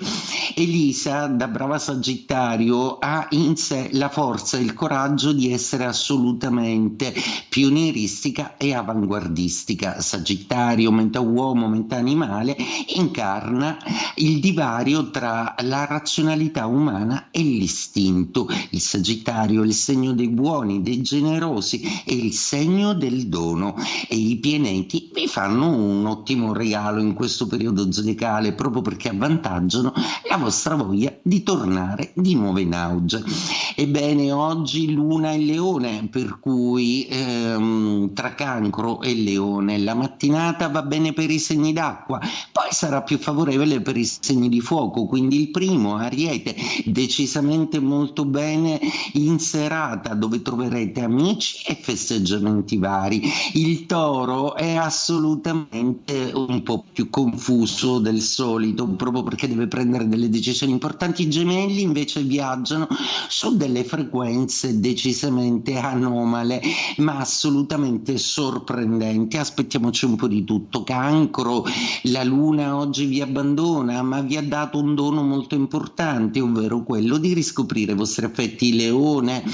Elisa, da brava Sagittario, ha in sé la forza e il coraggio di essere assolutamente pionieristica e avanguardistica. Sagittario, metà uomo, metà animale, incarna il divario tra la razionalità umana e l'istinto. Il Sagittario è il segno dei buoni, dei generosi, è il segno del dono, e i pianeti vi fanno un ottimo regalo in questo periodo zodiacale, proprio perché avvantaggiano la vostra voglia di tornare di nuovo in auge. Ebbene, oggi Luna è Leone, per cui tra Cancro e Leone la mattinata va bene per i segni d'acqua, poi sarà più favorevole per i segni di fuoco, quindi il primo, Ariete, decisamente molto bene in serata, dove troverete amici e festeggiamenti vari. Il Toro è assolutamente un po' più confuso del solito, proprio perché deve prendere delle decisioni importanti. I Gemelli invece viaggiano su delle frequenze decisamente anomale, ma assolutamente sorprendenti. Aspettiamoci un po' di tutto. Cancro, la Luna oggi vi abbandona, ma vi ha dato un dono molto importante, ovvero quello di riscoprire i vostri affetti. Leone,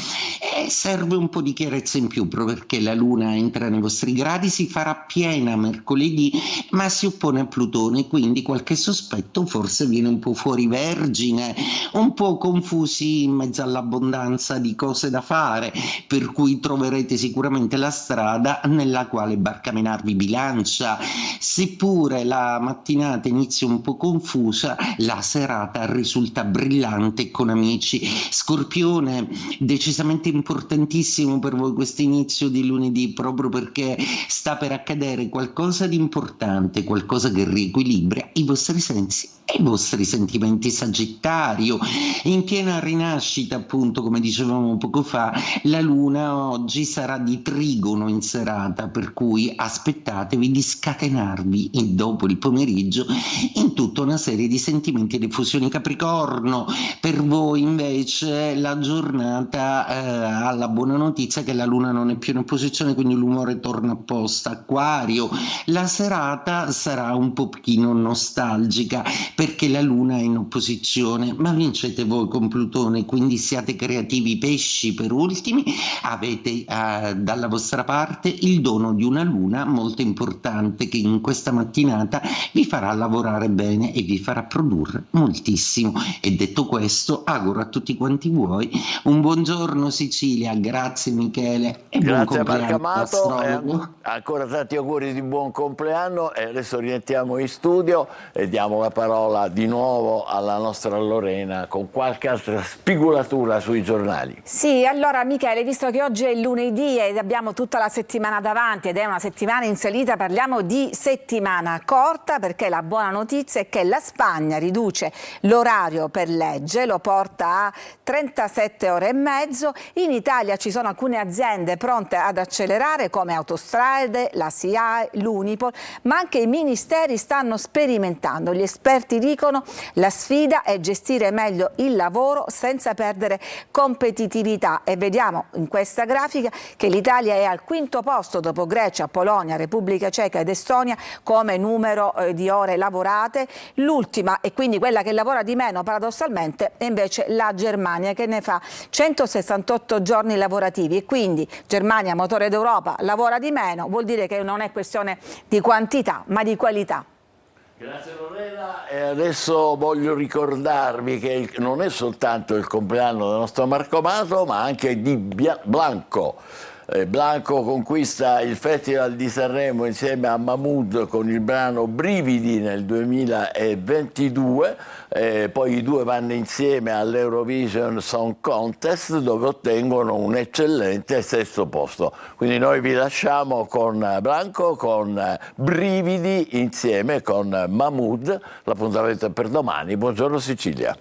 e serve un po' di chiarezza in più, proprio perché la Luna entra nei vostri gradi, si farà piena mercoledì, ma si oppone a Plutone, quindi qualche sospetto forse viene un po' fuori vergine, un po' confusi in mezzo all'abbondanza di cose da fare, per cui troverete sicuramente la strada nella quale barcamenarvi bilancia. Seppure la mattinata inizia un po' confusa, la serata risulta brillante con amici. Scorpione, decisamente importantissimo per voi questo inizio di lunedì, proprio perché sta per accadere qualcosa di importante, qualcosa che riequilibra i vostri sensi e i vostri sentimenti. Sagittario, in piena rinascita, appunto, come dicevamo poco fa, la Luna oggi sarà di trigono in serata, per cui aspettatevi di scatenarvi dopo il pomeriggio in tutta una serie di sentimenti ed effusioni. Capricorno, per voi invece la giornata ha la buona notizia che la Luna non è più in opposizione, quindi l'umore torna a posto. Acquario, la serata sarà un pochino nostalgica perché la Luna è in opposizione, ma vincete voi con Plutone, quindi siate creativi. Pesci, per ultimi, avete dalla vostra parte il dono di una Luna molto importante che in questa mattinata vi farà lavorare bene e vi farà produrre moltissimo. E detto questo, auguro a tutti quanti voi un buongiorno Sicilia. Grazie Michele e buon Grazie compleanno Marcamato, astrologo. ancora tanti auguri di buon compleanno, e adesso rientriamo in studio e diamo la parola di nuovo alla nostra Lorena con qualche altra spigolatura sui giornali. Sì, allora Michele, visto che oggi è lunedì ed abbiamo tutta la settimana davanti ed è una settimana in salita, parliamo di settimana corta, perché la buona notizia è che la Spagna riduce l'orario per legge, lo porta a 37 ore e mezzo. In Italia ci sono alcune aziende pronte ad accelerare, come Autostrade, la SIAE, l'Unipol, ma anche i ministeri stanno sperimentando. Gli esperti dicono la sfida è gestire meglio il lavoro senza perdere competitività, e vediamo in questa grafica che l'Italia è al quinto posto dopo Grecia, Polonia, Repubblica Ceca ed Estonia come numero di ore lavorate. L'ultima, e quindi quella che lavora di meno paradossalmente, è invece la Germania, che ne fa 168 giorni lavorativi, e quindi Germania, motore d'Europa, lavora di meno, vuol dire che non è questione di quantità ma di qualità. Grazie Lorena, e adesso voglio ricordarvi che non è soltanto il compleanno del nostro Marco Amato, ma anche di Blanco. Blanco conquista il Festival di Sanremo insieme a Mahmood con il brano Brividi nel 2022, poi i due vanno insieme all'Eurovision Song Contest dove ottengono un eccellente 6° posto. Quindi noi vi lasciamo con Blanco, con Brividi insieme con Mahmood. L'appuntamento è per domani. Buongiorno Sicilia.